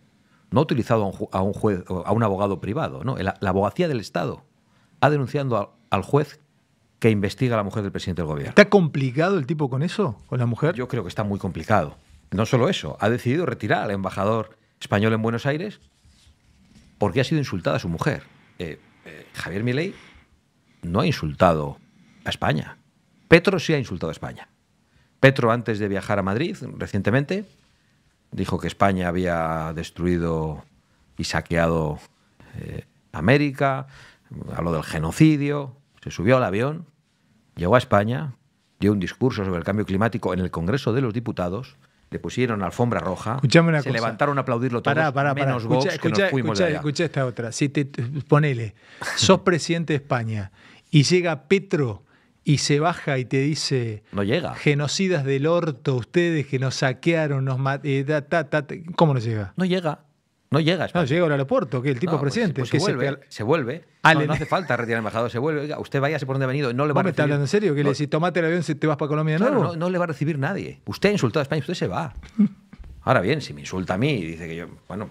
C: No ha utilizado a un juez, a un abogado privado, no. La abogacía del Estado ha denunciado al juez que investiga a la mujer del presidente del gobierno.
B: ¿Está complicado el tipo con eso, con la mujer?
C: Yo creo que está muy complicado. No solo eso, ha decidido retirar al embajador español en Buenos Aires porque ha sido insultada a su mujer. Javier Milei no ha insultado a España. Petro sí ha insultado a España. Petro, antes de viajar a Madrid recientemente, dijo que España había destruido y saqueado América, habló del genocidio, se subió al avión, llegó a España, dio un discurso sobre el cambio climático en el Congreso de los Diputados, le pusieron alfombra roja, se levantaron a aplaudirlo todos, menos Vox, que nos fuimos de allá.
B: Escucha esta otra. Si ponele, sos presidente de España y llega Petro y se baja y te dice...
C: No llega.
B: Genocidas del orto, ustedes que nos saquearon, nos ¿cómo no llega?
C: No llega. No llega a España.
B: No, llega al aeropuerto, que el tipo presidente.
C: Pues se vuelve. No hace falta retirar al embajador, se vuelve. Oiga, usted váyase por donde ha venido. No le va a recibir.
B: ¿Me está hablando en serio? ¿Que le decís, tomate el avión si te vas para Colombia de nuevo?
C: Claro, no le va a recibir nadie. Usted ha insultado a España, usted se va. Ahora bien, si me insulta a mí y dice que yo... Bueno,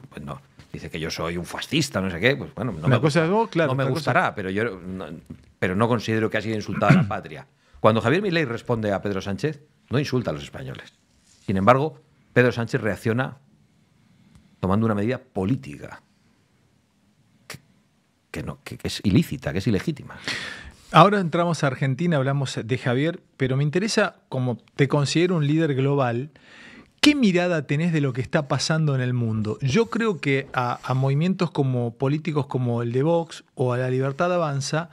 C: pues no. Dice que yo soy un fascista, no sé qué, pues bueno, no me gustará, pero no considero que ha sido insultada a la patria. Cuando Javier Milei responde a Pedro Sánchez, no insulta a los españoles. Sin embargo, Pedro Sánchez reacciona tomando una medida política que es ilícita, que es ilegítima.
B: Ahora entramos a Argentina, hablamos de Javier, pero me interesa, como te considero un líder global, ¿qué mirada tenés de lo que está pasando en el mundo? Yo creo que a movimientos políticos como el de Vox o a la Libertad Avanza,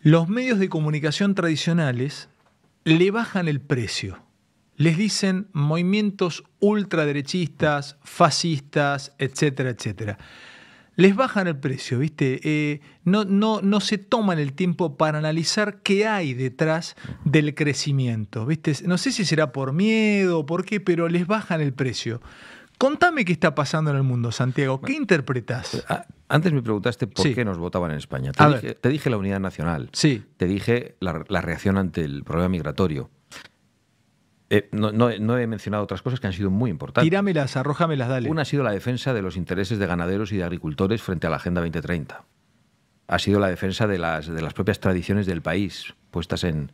B: los medios de comunicación tradicionales le bajan el precio. Les dicen movimientos ultraderechistas, fascistas, etcétera, etcétera. Les bajan el precio, ¿viste? No se toman el tiempo para analizar qué hay detrás del crecimiento, ¿viste? No sé si será por miedo o por qué, pero les bajan el precio. Contame qué está pasando en el mundo, Santiago. ¿Qué interpretás?
C: Antes me preguntaste por qué nos votaban en España. Te dije la unidad nacional.
B: Sí.
C: Te dije la reacción ante el problema migratorio. No he mencionado otras cosas que han sido muy importantes.
B: Tíramelas, arrójamelas, dale.
C: Una ha sido la defensa de los intereses de ganaderos y de agricultores frente a la Agenda 2030. Ha sido la defensa de las propias tradiciones del país puestas en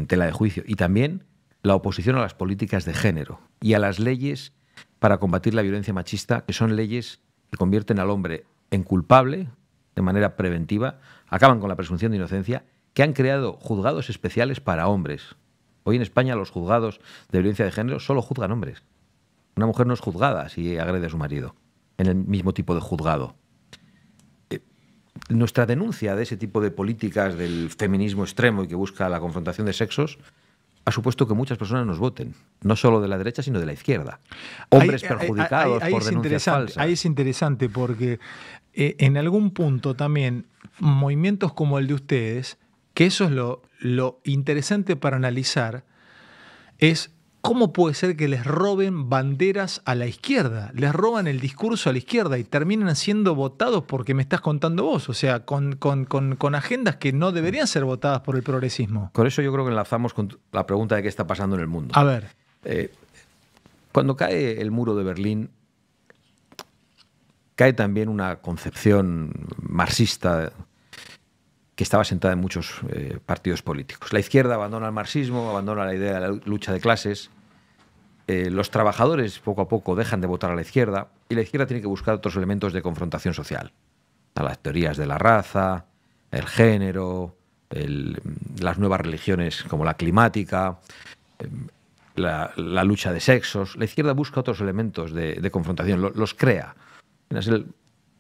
C: tela de juicio. Y también la oposición a las políticas de género y a las leyes para combatir la violencia machista, que son leyes que convierten al hombre en culpable de manera preventiva, acaban con la presunción de inocencia que han creado juzgados especiales para hombres. Hoy en España los juzgados de violencia de género solo juzgan hombres. Una mujer no es juzgada si agrede a su marido en el mismo tipo de juzgado. Nuestra denuncia de ese tipo de políticas del feminismo extremo y que busca la confrontación de sexos ha supuesto que muchas personas nos voten, no solo de la derecha, sino de la izquierda. Hombres perjudicados por denuncias falsas.
B: Ahí es interesante porque en algún punto también movimientos como el de ustedes, que eso es lo interesante para analizar, es cómo puede ser que les roben banderas a la izquierda, les roban el discurso a la izquierda y terminan siendo votados porque me estás contando vos, o sea, con agendas que no deberían ser votadas por el progresismo.
C: Con eso yo creo que enlazamos con la pregunta de qué está pasando en el mundo.
B: A ver.
C: Cuando cae el muro de Berlín, cae también una concepción marxista que estaba sentada en muchos partidos políticos. La izquierda abandona el marxismo, abandona la idea de la lucha de clases. Los trabajadores poco a poco dejan de votar a la izquierda y la izquierda tiene que buscar otros elementos de confrontación social. A las teorías de la raza, el género, las nuevas religiones como la climática, la lucha de sexos. La izquierda busca otros elementos de confrontación, los crea. Es el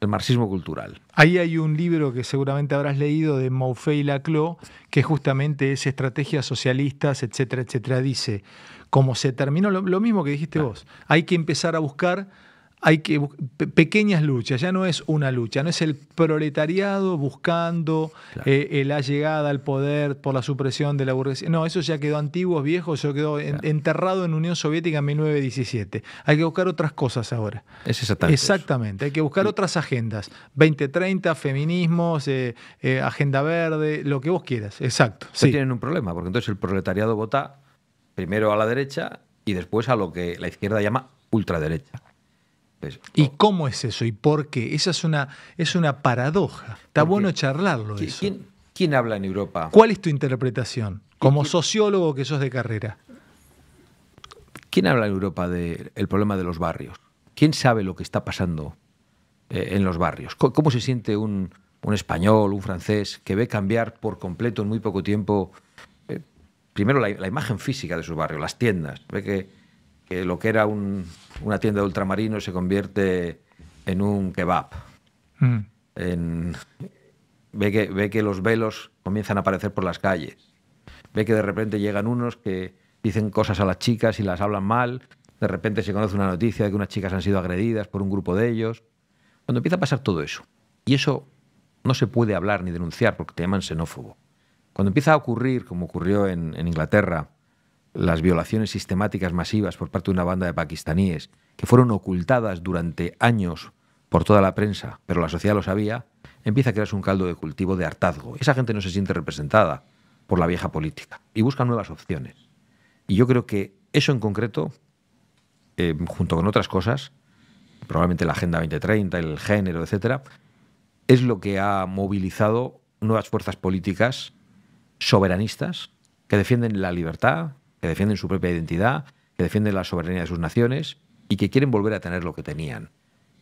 C: marxismo cultural.
B: Ahí hay un libro que seguramente habrás leído de Maffei y Laclau, que justamente es estrategias socialistas, etcétera, etcétera. Dice, como se terminó, lo mismo que dijiste vos, hay que empezar a buscar pequeñas luchas, ya no es una lucha, no es el proletariado buscando la llegada al poder por la supresión de la burguesía. No, eso ya quedó antiguo, viejo, eso quedó enterrado en Unión Soviética en 1917. Hay que buscar otras cosas ahora.
C: Es
B: exactamente. Hay que buscar otras agendas. 2030, feminismos, agenda verde, lo que vos quieras. Exacto.
C: Sí. Tienen un problema, porque entonces el proletariado vota primero a la derecha y después a lo que la izquierda llama ultraderecha.
B: ¿Y cómo es eso? ¿Y por qué? Esa es una paradoja. Está bueno charlarlo eso.
C: ¿Quién habla en Europa?
B: ¿Cuál es tu interpretación? Como sociólogo que sos de carrera.
C: ¿Quién habla en Europa del problema de los barrios? ¿Quién sabe lo que está pasando en los barrios? ¿Cómo se siente un español, un francés, que ve cambiar por completo en muy poco tiempo, primero la imagen física de su barrio, las tiendas? Ve que lo que era una tienda de ultramarinos se convierte en un kebab. Ve que los velos comienzan a aparecer por las calles. Ve que de repente llegan unos que dicen cosas a las chicas y las hablan mal. De repente se conoce una noticia de que unas chicas han sido agredidas por un grupo de ellos. Cuando empieza a pasar todo eso, y eso no se puede hablar ni denunciar porque te llaman xenófobo. Cuando empieza a ocurrir, como ocurrió en Inglaterra, las violaciones sistemáticas masivas por parte de una banda de pakistaníes que fueron ocultadas durante años por toda la prensa, pero la sociedad lo sabía, empieza a crearse un caldo de cultivo de hartazgo. Esa gente no se siente representada por la vieja política y busca nuevas opciones. Y yo creo que eso en concreto, junto con otras cosas, probablemente la Agenda 2030, el género, etcétera, es lo que ha movilizado nuevas fuerzas políticas soberanistas que defienden la libertad, que defienden su propia identidad, que defienden la soberanía de sus naciones y que quieren volver a tener lo que tenían.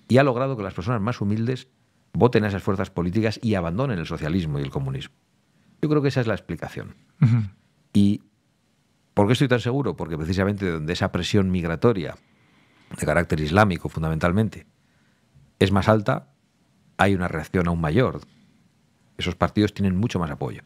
C: Y ha logrado que las personas más humildes voten a esas fuerzas políticas y abandonen el socialismo y el comunismo. Yo creo que esa es la explicación. ¿Y por qué estoy tan seguro? Porque precisamente donde esa presión migratoria, de carácter islámico fundamentalmente, es más alta, hay una reacción aún mayor. Esos partidos tienen mucho más apoyo.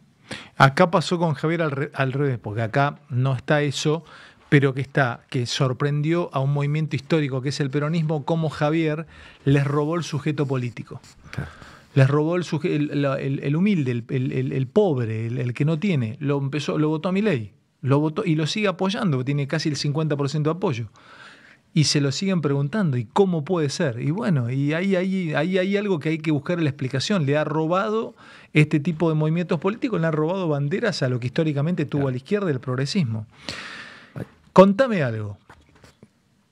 B: Acá pasó con Javier al revés, porque acá no está eso, pero que sorprendió a un movimiento histórico que es el peronismo, como Javier les robó el sujeto político. Claro. Les robó el humilde, el pobre, el que no tiene. Lo votó a Milei. Lo votó y lo sigue apoyando, tiene casi el 50% de apoyo. Y se lo siguen preguntando, ¿y cómo puede ser? Y bueno, y ahí hay algo que hay que buscar la explicación. Le ha robado este tipo de movimientos políticos, le han robado banderas a lo que históricamente tuvo a la izquierda el progresismo. Contame algo.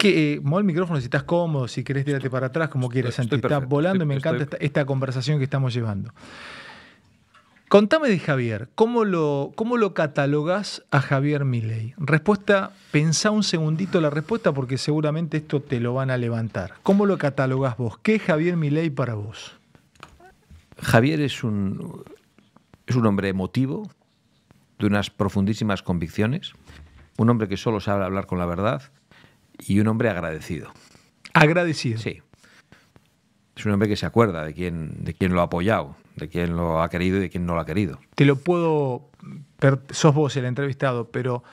B: Mueve el micrófono si estás cómodo, si querés tirarte para atrás, como quieras, Santi. Estás volando y me encanta esta conversación que estamos llevando. Contame de Javier, ¿cómo lo catalogás a Javier Milei? Respuesta, pensá un segundito la respuesta porque seguramente esto te lo van a levantar. ¿Cómo lo catalogás vos? ¿Qué es Javier Milei para vos?
C: Javier es un hombre emotivo, de unas profundísimas convicciones, un hombre que solo sabe hablar con la verdad y un hombre agradecido.
B: Agradecido.
C: Sí. Es un hombre que se acuerda de quién lo ha apoyado, de quién lo ha querido y de quién no lo ha querido.
B: Te lo puedo... Sos vos el entrevistado, pero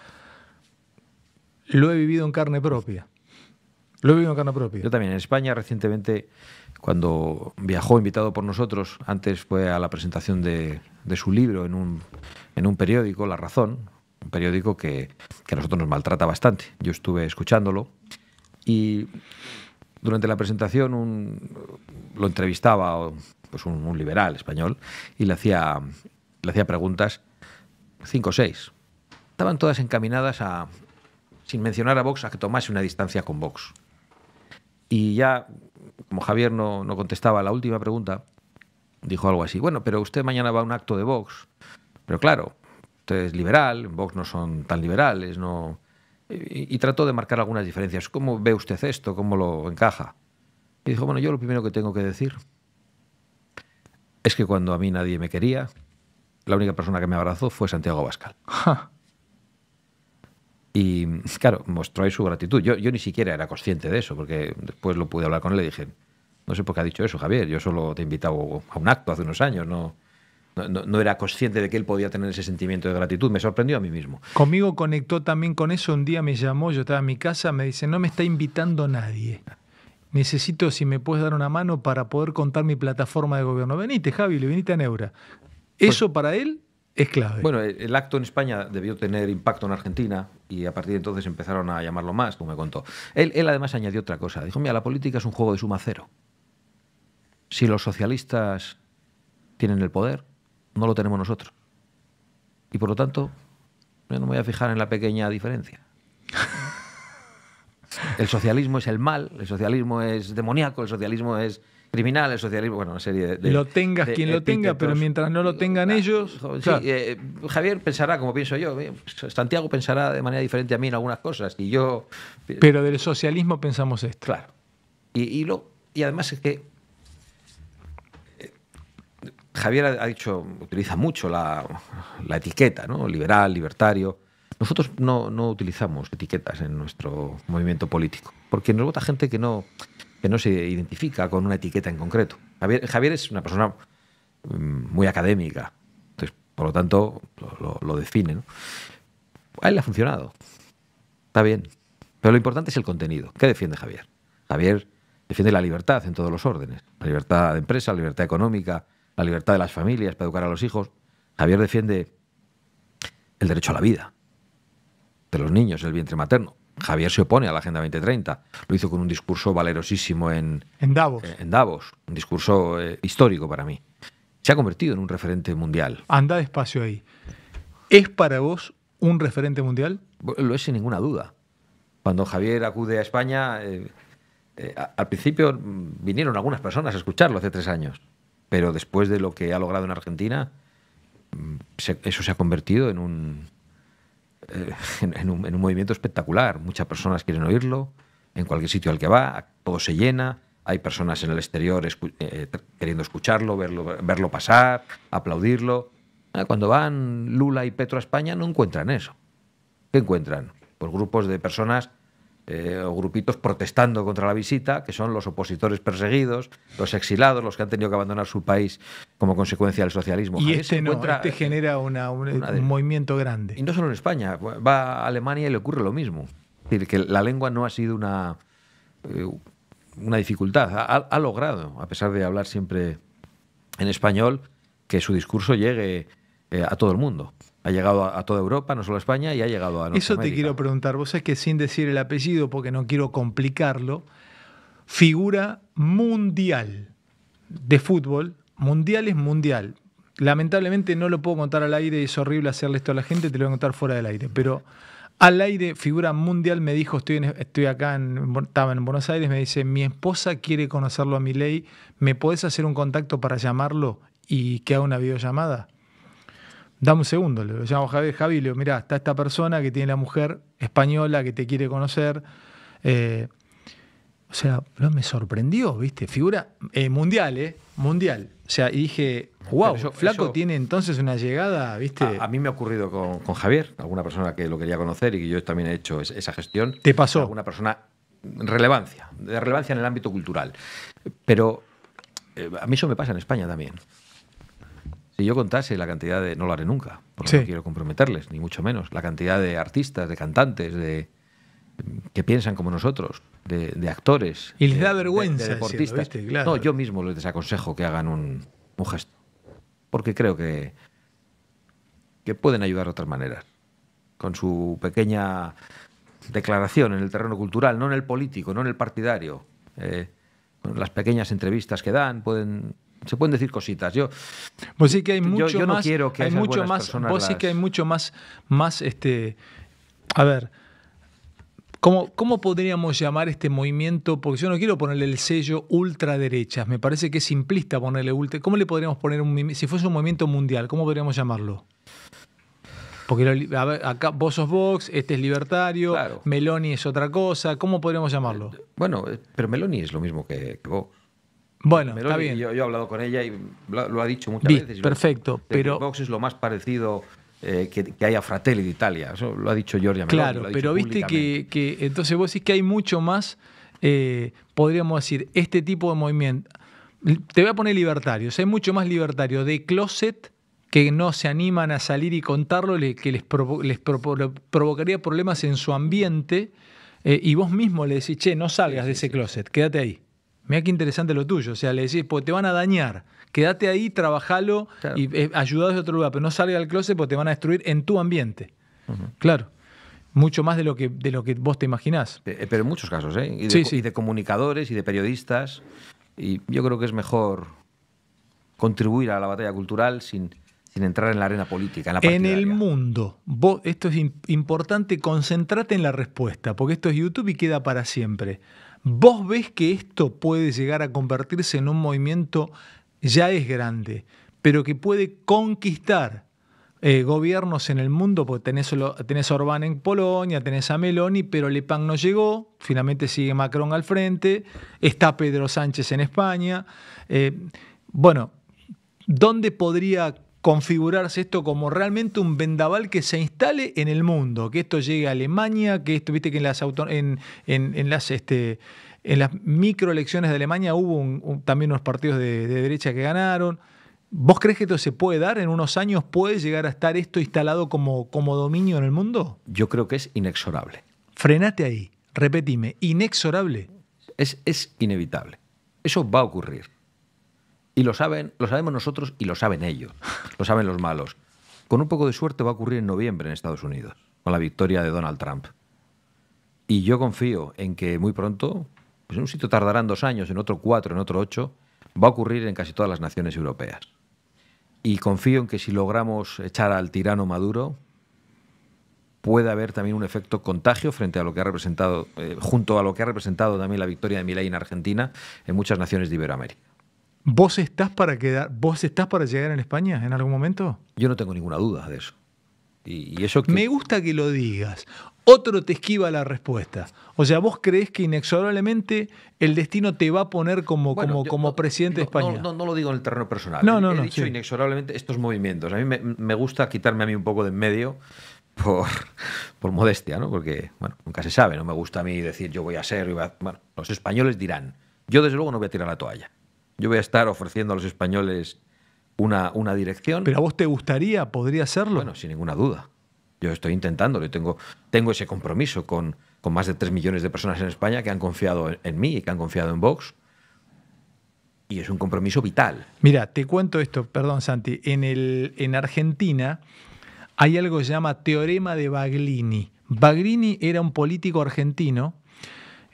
B: lo he vivido en carne propia. Lo he vivido en carne propia.
C: Yo también. En España, recientemente, cuando viajó invitado por nosotros, antes fue a la presentación de su libro en un periódico, La Razón, un periódico que a nosotros nos maltrata bastante. Yo estuve escuchándolo y durante la presentación lo entrevistaba pues un liberal español y le hacía preguntas, 5 o 6. Estaban todas encaminadas a, sin mencionar a Vox, a que tomase una distancia con Vox. Y ya, como Javier no contestaba la última pregunta, dijo algo así: bueno, pero usted mañana va a un acto de Vox. Pero claro, usted es liberal, en Vox no son tan liberales, no... Y trató de marcar algunas diferencias. ¿Cómo ve usted esto? ¿Cómo lo encaja? Y dijo: bueno, yo lo primero que tengo que decir es que cuando a mí nadie me quería, la única persona que me abrazó fue Santiago Abascal. Y claro, mostró ahí su gratitud. Yo ni siquiera era consciente de eso, porque después lo pude hablar con él y dije: no sé por qué ha dicho eso, Javier, yo solo te he invitado a un acto hace unos años, no era consciente de que él podía tener ese sentimiento de gratitud. Me sorprendió a mí mismo.
B: Conmigo conectó también con eso. Un día me llamó, yo estaba en mi casa, me dice: no me está invitando nadie. Necesito, si me puedes dar una mano para poder contar mi plataforma de gobierno. Venite, Javi, venite a Neura. Eso para él es clave.
C: Bueno, el acto en España debió tener impacto en Argentina y a partir de entonces empezaron a llamarlo más, como me contó. Él además añadió otra cosa. Dijo: mira, la política es un juego de suma cero. Si los socialistas tienen el poder, no lo tenemos nosotros. Y por lo tanto, yo no me voy a fijar en la pequeña diferencia. El socialismo es el mal, el socialismo es demoníaco, el socialismo es criminal, el socialismo... Bueno, una serie de
B: lo tengas
C: de
B: quien lo tenga, pero mientras no lo tengan ellos...
C: Sí,
B: claro.
C: Javier pensará como pienso yo. Santiago pensará de manera diferente a mí en algunas cosas. Y yo...
B: Pero del socialismo pensamos esto.
C: Claro. Y además es que Javier ha dicho, utiliza mucho la etiqueta, ¿no? Liberal, libertario. Nosotros no utilizamos etiquetas en nuestro movimiento político, porque nos vota gente que no se identifica con una etiqueta en concreto. Javier es una persona muy académica, entonces, por lo tanto, lo define, ¿no? A él le ha funcionado. Está bien. Pero lo importante es el contenido. ¿Qué defiende Javier? Javier defiende la libertad en todos los órdenes. La libertad de empresa, la libertad económica, la libertad de las familias para educar a los hijos. Javier defiende el derecho a la vida de los niños, el vientre materno. Javier se opone a la Agenda 2030. Lo hizo con un discurso valerosísimo en
B: Davos.
C: En Davos. Un discurso histórico para mí. Se ha convertido en un referente mundial.
B: Anda despacio ahí. ¿Es para vos un referente mundial?
C: Lo es sin ninguna duda. Cuando Javier acude a España, al principio vinieron algunas personas a escucharlo hace 3 años. Pero después de lo que ha logrado en Argentina, eso se ha convertido en un movimiento espectacular. Muchas personas quieren oírlo, en cualquier sitio al que va, todo se llena, hay personas en el exterior queriendo escucharlo, verlo pasar, aplaudirlo. Cuando van Lula y Petro a España no encuentran eso. ¿Qué encuentran? Pues grupos de personas o grupitos protestando contra la visita, que son los opositores perseguidos, los exilados, los que han tenido que abandonar su país como consecuencia del socialismo.
B: Y este genera un movimiento grande.
C: Y no solo en España, va a Alemania y le ocurre lo mismo. Es decir, que la lengua no ha sido una dificultad. Ha logrado, a pesar de hablar siempre en español, que su discurso llegue a todo el mundo. Ha llegado a toda Europa, no solo a España, y ha llegado a Norteamérica.
B: Eso te quiero preguntar. Vos sabés que sin decir el apellido, porque no quiero complicarlo, figura mundial de fútbol. Mundial es mundial. Lamentablemente no lo puedo contar al aire, es horrible hacerle esto a la gente, te lo voy a contar fuera del aire. Pero al aire, figura mundial, me dijo, estoy acá, estaba en Buenos Aires, me dice: mi esposa quiere conocerlo a Milei, ¿me podés hacer un contacto para llamarlo y que haga una videollamada? Dame un segundo, le llamo a Javi, le digo: mirá, está esta persona que tiene la mujer española que te quiere conocer. O sea, me sorprendió, ¿viste? Figura mundial, mundial. O sea, y dije, Wow, Flaco tiene entonces una llegada, ¿viste?
C: A mí me ha ocurrido con Javier, alguna persona que lo quería conocer y que yo también he hecho esa gestión.
B: ¿Te pasó?
C: Alguna persona de relevancia en el ámbito cultural. Pero a mí eso me pasa en España también. Si yo contase la cantidad de... No lo haré nunca, porque no quiero comprometerles, ni mucho menos. La cantidad de artistas, de cantantes, que piensan como nosotros, de actores.
B: Y les da vergüenza
C: de deportistas.
B: Decirlo, ¿viste? Claro.
C: No, yo mismo les desaconsejo que hagan un gesto. Porque creo que pueden ayudar de otras maneras. Con su pequeña declaración en el terreno cultural, no en el político, no en el partidario. Con las pequeñas entrevistas que dan, se pueden decir cositas.
B: Pues sí que hay mucho
C: yo
B: más.
C: No quiero que
B: hay mucho más. Vos sí que hay mucho más. A ver. ¿Cómo podríamos llamar este movimiento? Porque yo no quiero ponerle el sello ultraderechas. Me parece que es simplista ponerle ultra. ¿Cómo le podríamos poner si fuese un movimiento mundial? ¿Cómo podríamos llamarlo? Porque acá vos sos Vox, este es libertario, claro. Meloni es otra cosa. ¿Cómo podríamos llamarlo?
C: Bueno, pero Meloni es lo mismo que Vox.
B: Bueno,
C: Meloni,
B: está bien.
C: Yo he hablado con ella y lo ha dicho muchas veces.
B: Perfecto, pero
C: Vox es lo más parecido que hay a Fratelli d'Italia. Eso lo ha dicho Giorgia Meloni.
B: Claro, pero viste que entonces vos decís que hay mucho más, podríamos decir, este tipo de movimiento. Te voy a poner libertarios. Hay mucho más libertarios de closet que no se animan a salir y contarlo, que les provocaría problemas en su ambiente, y vos mismo le decís, che, no salgas de ese closet, quédate ahí. Mirá qué interesante lo tuyo. O sea, le decís, porque te van a dañar. Quédate ahí, trabajalo, claro. Y ayudá de otro lugar, pero no salgas del closet porque te van a destruir en tu ambiente. Claro. Mucho más de lo que vos te imaginás.
C: Pero en muchos casos, ¿eh? Y de comunicadores y de periodistas. Y yo creo que es mejor contribuir a la batalla cultural sin entrar en la arena política, en la partidaria.
B: En el mundo, esto es importante, concentrate en la respuesta, porque esto es YouTube y queda para siempre. ¿Vos ves que esto puede llegar a convertirse en un movimiento, ya es grande, pero que puede conquistar gobiernos en el mundo? Porque tenés a Orbán en Polonia, tenés a Meloni, pero Le Pen no llegó, finalmente sigue Macron al frente, está Pedro Sánchez en España. Bueno, ¿dónde podría configurarse esto como realmente un vendaval que se instale en el mundo? Que esto llegue a Alemania, que esto, viste que en las microelecciones de Alemania hubo también unos partidos de derecha que ganaron. ¿Vos crees que esto se puede dar? ¿En unos años puede llegar a estar esto instalado como dominio en el mundo?
C: Yo creo que es inexorable.
B: Frenate ahí, repetime, ¿inexorable?
C: Es inevitable. Eso va a ocurrir. Y lo sabemos nosotros y lo saben ellos, lo saben los malos. Con un poco de suerte va a ocurrir en noviembre en Estados Unidos, con la victoria de Donald Trump. Y yo confío en que muy pronto, pues en un sitio tardarán 2 años, en otro 4, en otro 8, va a ocurrir en casi todas las naciones europeas. Y confío en que si logramos echar al tirano Maduro, puede haber también un efecto contagio frente a lo que ha representado, junto a lo que ha representado también la victoria de Milei en Argentina, en muchas naciones de Iberoamérica.
B: ¿Vos estás para llegar en España en algún momento?
C: Yo no tengo ninguna duda de eso. Y eso que...
B: Me gusta que lo digas. Otro te esquiva la respuesta. O sea, ¿vos creés que inexorablemente el destino te va a poner como presidente de España?
C: No lo digo en el terreno personal. He dicho inexorablemente estos movimientos. A mí me gusta quitarme a mí un poco de en medio por modestia, ¿no? Porque, bueno, nunca se sabe. No me gusta a mí decir yo voy a ser... Bueno, los españoles dirán. Yo, desde luego, no voy a tirar la toalla. Yo voy a estar ofreciendo a los españoles una dirección.
B: ¿Pero a vos te gustaría? ¿Podría hacerlo?
C: Bueno, sin ninguna duda. Yo estoy intentándolo. Tengo ese compromiso con más de 3 millones de personas en España que han confiado en mí y que han confiado en Vox. Y es un compromiso vital.
B: Mira, te cuento esto, perdón, Santi. En Argentina hay algo que se llama Teorema de Baglini. Baglini era un político argentino,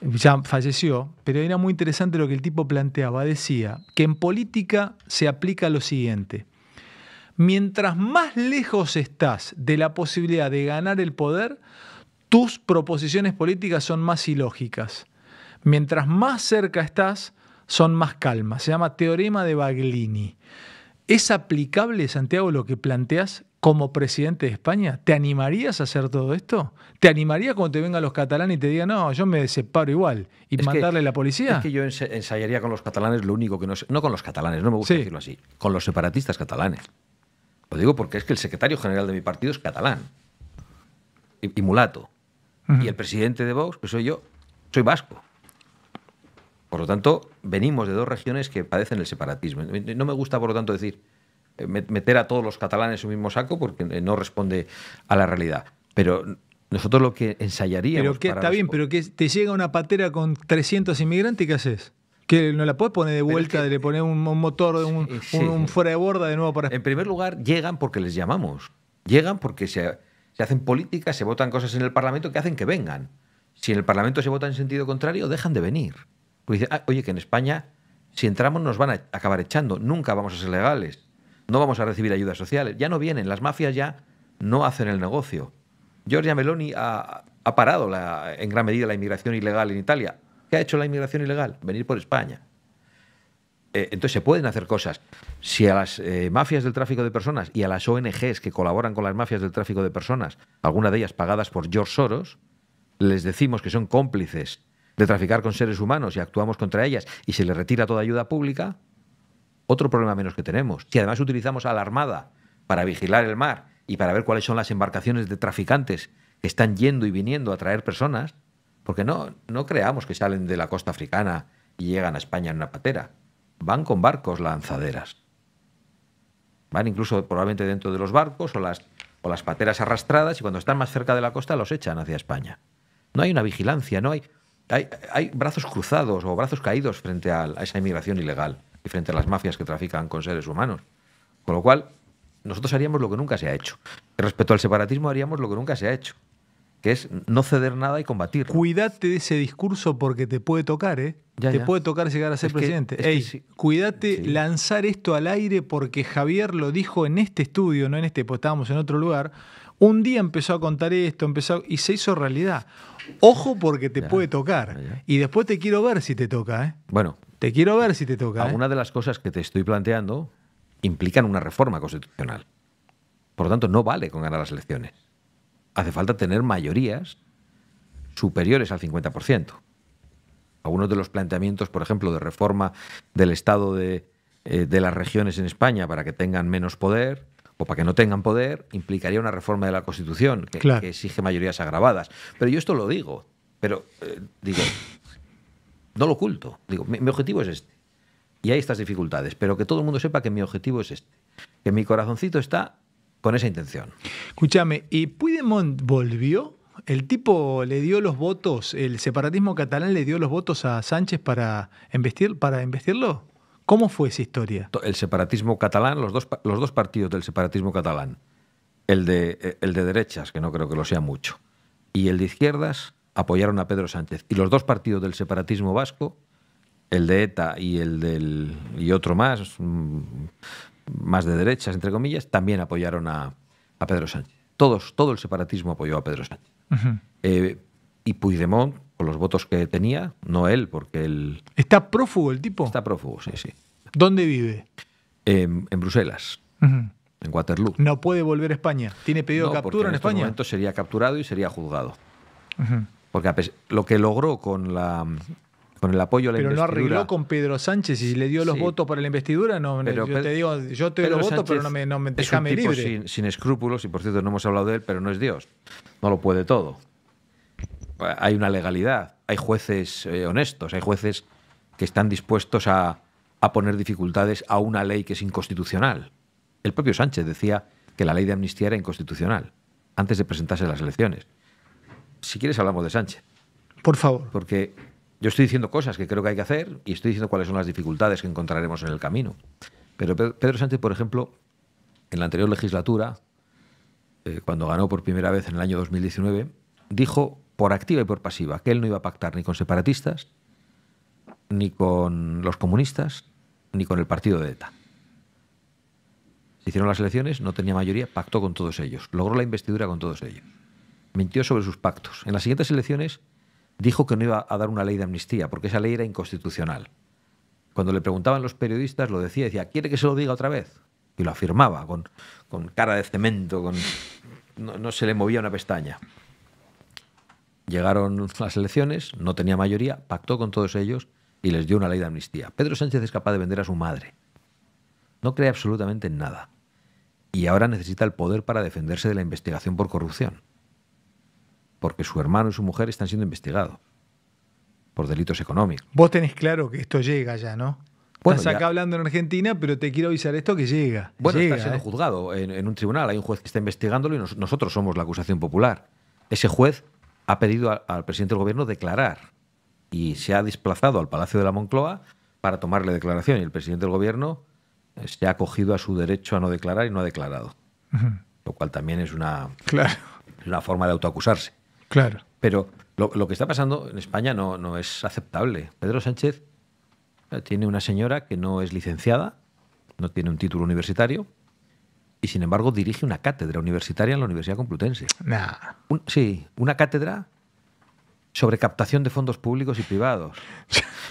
B: ya falleció, pero era muy interesante lo que el tipo planteaba. Decía que en política se aplica lo siguiente: mientras más lejos estás de la posibilidad de ganar el poder, tus proposiciones políticas son más ilógicas. Mientras más cerca estás, son más calmas. Se llama Teorema de Baglini. ¿Es aplicable, Santiago, lo que planteás? como presidente de España? ¿Te animarías a hacer todo esto? ¿Te animarías cuando te vengan los catalanes y te digan, no, yo me separo igual y mandarle a la policía?
C: Es que yo ensayaría con los catalanes lo único que no con los catalanes, no me gusta decirlo así, con los separatistas catalanes. Lo digo porque es que el secretario general de mi partido es catalán y mulato. Y el presidente de Vox, que soy yo, soy vasco. Por lo tanto, venimos de dos regiones que padecen el separatismo. No me gusta, por lo tanto, decir meter a todos los catalanes en un mismo saco porque no responde a la realidad. Pero nosotros lo que ensayaríamos...
B: Pero está bien, pero que te llega una patera con 300 inmigrantes, ¿y qué haces? ¿Que no la puedes poner de vuelta, le poner un motor, un fuera de borda de nuevo para...?
C: En primer lugar, llegan porque les llamamos. Llegan porque se hacen políticas, se votan cosas en el Parlamento que hacen que vengan. Si en el Parlamento se vota en sentido contrario, dejan de venir. Porque dicen, oye, que en España, si entramos nos van a acabar echando, nunca vamos a ser legales, no vamos a recibir ayudas sociales. Ya no vienen, las mafias ya no hacen el negocio. Giorgia Meloni ha parado en gran medida la inmigración ilegal en Italia. ¿Qué ha hecho la inmigración ilegal? Venir por España. Entonces se pueden hacer cosas. Si a las mafias del tráfico de personas y a las ONGs que colaboran con las mafias del tráfico de personas, algunas de ellas pagadas por George Soros, les decimos que son cómplices de traficar con seres humanos y actuamos contra ellas y se les retira toda ayuda pública, otro problema menos que tenemos. Si además utilizamos a la Armada para vigilar el mar y para ver cuáles son las embarcaciones de traficantes que están yendo y viniendo a traer personas, porque no creamos que salen de la costa africana y llegan a España en una patera. Van con barcos lanzaderas. Van incluso probablemente dentro de los barcos o las pateras arrastradas y cuando están más cerca de la costa los echan hacia España. No hay una vigilancia, no hay brazos cruzados o brazos caídos frente a esa inmigración ilegal y frente a las mafias que trafican con seres humanos. Con lo cual, nosotros haríamos lo que nunca se ha hecho. Respecto al separatismo haríamos lo que nunca se ha hecho, que es no ceder nada y combatirlo.
B: Cuídate de ese discurso porque te puede tocar, ¿eh? Te puede tocar llegar a ser presidente. Cuídate lanzar esto al aire porque Javier lo dijo en este estudio, no en este, pues estábamos en otro lugar. Un día empezó a contar esto, y se hizo realidad. Ojo porque te puede tocar. Y después te quiero ver si te toca, ¿eh?
C: Bueno.
B: Te quiero ver si te toca.
C: Algunas de las cosas que te estoy planteando implican una reforma constitucional. Por lo tanto, no vale con ganar las elecciones. Hace falta tener mayorías superiores al 50%. Algunos de los planteamientos, por ejemplo, de reforma del estado de las regiones en España para que tengan menos poder o para que no tengan poder, implicaría una reforma de la Constitución que exige mayorías agravadas. Pero yo esto lo digo, pero digo, no lo oculto. Digo, mi objetivo es este. Y hay estas dificultades, pero que todo el mundo sepa que mi objetivo es este. Que mi corazoncito está con esa intención.
B: Escúchame, ¿y Puigdemont volvió? ¿El tipo le dio los votos, el separatismo catalán le dio los votos a Sánchez para investirlo? ¿Cómo fue esa historia?
C: El separatismo catalán, los dos partidos del separatismo catalán, el de derechas, que no creo que lo sea mucho, y el de izquierdas, apoyaron a Pedro Sánchez. Y los dos partidos del separatismo vasco, el de ETA y otro más de derechas, entre comillas, también apoyaron a Pedro Sánchez. Todo el separatismo apoyó a Pedro Sánchez. Uh-huh. Y Puigdemont, con los votos que tenía, no él, porque él...
B: ¿Está prófugo el tipo?
C: Está prófugo, sí.
B: ¿Dónde vive?
C: En Bruselas, uh-huh. En Waterloo.
B: ¿No puede volver a España? ¿Tiene pedido de captura en España?
C: En este momento sería capturado y sería juzgado. Uh-huh. Porque lo que logró con el apoyo a la investidura...
B: Pero no arregló con Pedro Sánchez y le dio los votos para la investidura. No, yo te doy los votos, pero no me déjame libre.
C: Sin escrúpulos, y por cierto no hemos hablado de él, pero no es Dios. No lo puede todo. Hay una legalidad, hay jueces honestos, hay jueces que están dispuestos a poner dificultades a una ley que es inconstitucional. El propio Sánchez decía que la ley de amnistía era inconstitucional antes de presentarse a las elecciones. Si quieres hablamos de Sánchez.
B: Por favor.
C: Porque yo estoy diciendo cosas que creo que hay que hacer y estoy diciendo cuáles son las dificultades que encontraremos en el camino. Pero Pedro Sánchez, por ejemplo, en la anterior legislatura, cuando ganó por primera vez en el año 2019, dijo por activa y por pasiva que él no iba a pactar ni con separatistas, ni con los comunistas, ni con el partido de ETA. Se hicieron las elecciones, no tenía mayoría, pactó con todos ellos, logró la investidura con todos ellos. Mintió sobre sus pactos. En las siguientes elecciones dijo que no iba a dar una ley de amnistía, porque esa ley era inconstitucional. Cuando le preguntaban los periodistas, lo decía, ¿quiere que se lo diga otra vez? y lo afirmaba con cara de cemento, no se le movía una pestaña. Llegaron las elecciones, no tenía mayoría, pactó con todos ellos y les dio una ley de amnistía. Pedro Sánchez es capaz de vender a su madre. No cree absolutamente en nada. Y ahora necesita el poder para defenderse de la investigación por corrupción. Porque su hermano y su mujer están siendo investigados por delitos económicos.
B: Vos tenés claro que esto llega ya, ¿no?
C: Bueno,
B: Estás acá
C: ya,
B: hablando en Argentina, pero te quiero avisar esto que llega.
C: bueno,
B: llega,
C: está siendo juzgado en un tribunal. Hay un juez que está investigándolo y nosotros somos la acusación popular. Ese juez ha pedido al presidente del gobierno declarar y se ha desplazado al Palacio de la Moncloa para tomarle declaración. Y el presidente del gobierno se ha acogido a su derecho a no declarar y no ha declarado. Lo cual también es una forma de autoacusarse.
B: Claro.
C: Pero lo que está pasando en España no es aceptable. Pedro Sánchez tiene una señora que no es licenciada, no tiene un título universitario y, sin embargo, dirige una cátedra universitaria en la Universidad Complutense.
B: Nah.
C: Sí, una cátedra sobre captación de fondos públicos y privados,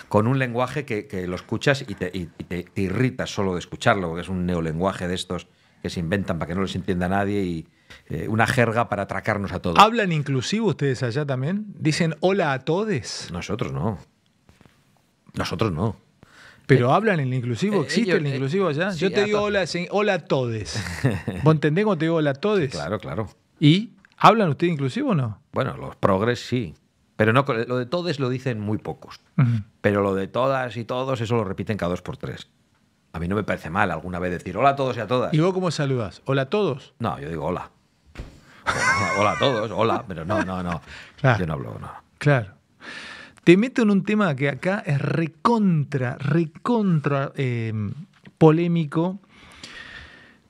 C: con un lenguaje que lo escuchas y te irritas solo de escucharlo, porque es un neolenguaje de estos que se inventan para que no les entienda nadie y una jerga para atracarnos a todos.
B: ¿Hablan inclusivo ustedes allá también? ¿Dicen hola a todes?
C: Nosotros no. Nosotros no.
B: ¿Pero hablan en el inclusivo? ¿Existe el inclusivo allá?
C: Sí,
B: Yo te digo hola a todes. ¿Vos entendés cuando te digo hola a todes?
C: Sí, claro, claro.
B: ¿Y hablan ustedes inclusivo o no?
C: Bueno, los progres sí. Pero no, lo de todes lo dicen muy pocos. Pero lo de todas y todos, eso lo repiten cada 2 por 3. A mí no me parece mal alguna vez decir hola a todos y a todas.
B: ¿Y vos cómo saludás? ¿Hola a todos?
C: No, yo digo hola. Hola a todos, hola, pero no.
B: Claro.
C: Yo no hablo, no.
B: Claro. Te meto en un tema que acá es recontra polémico.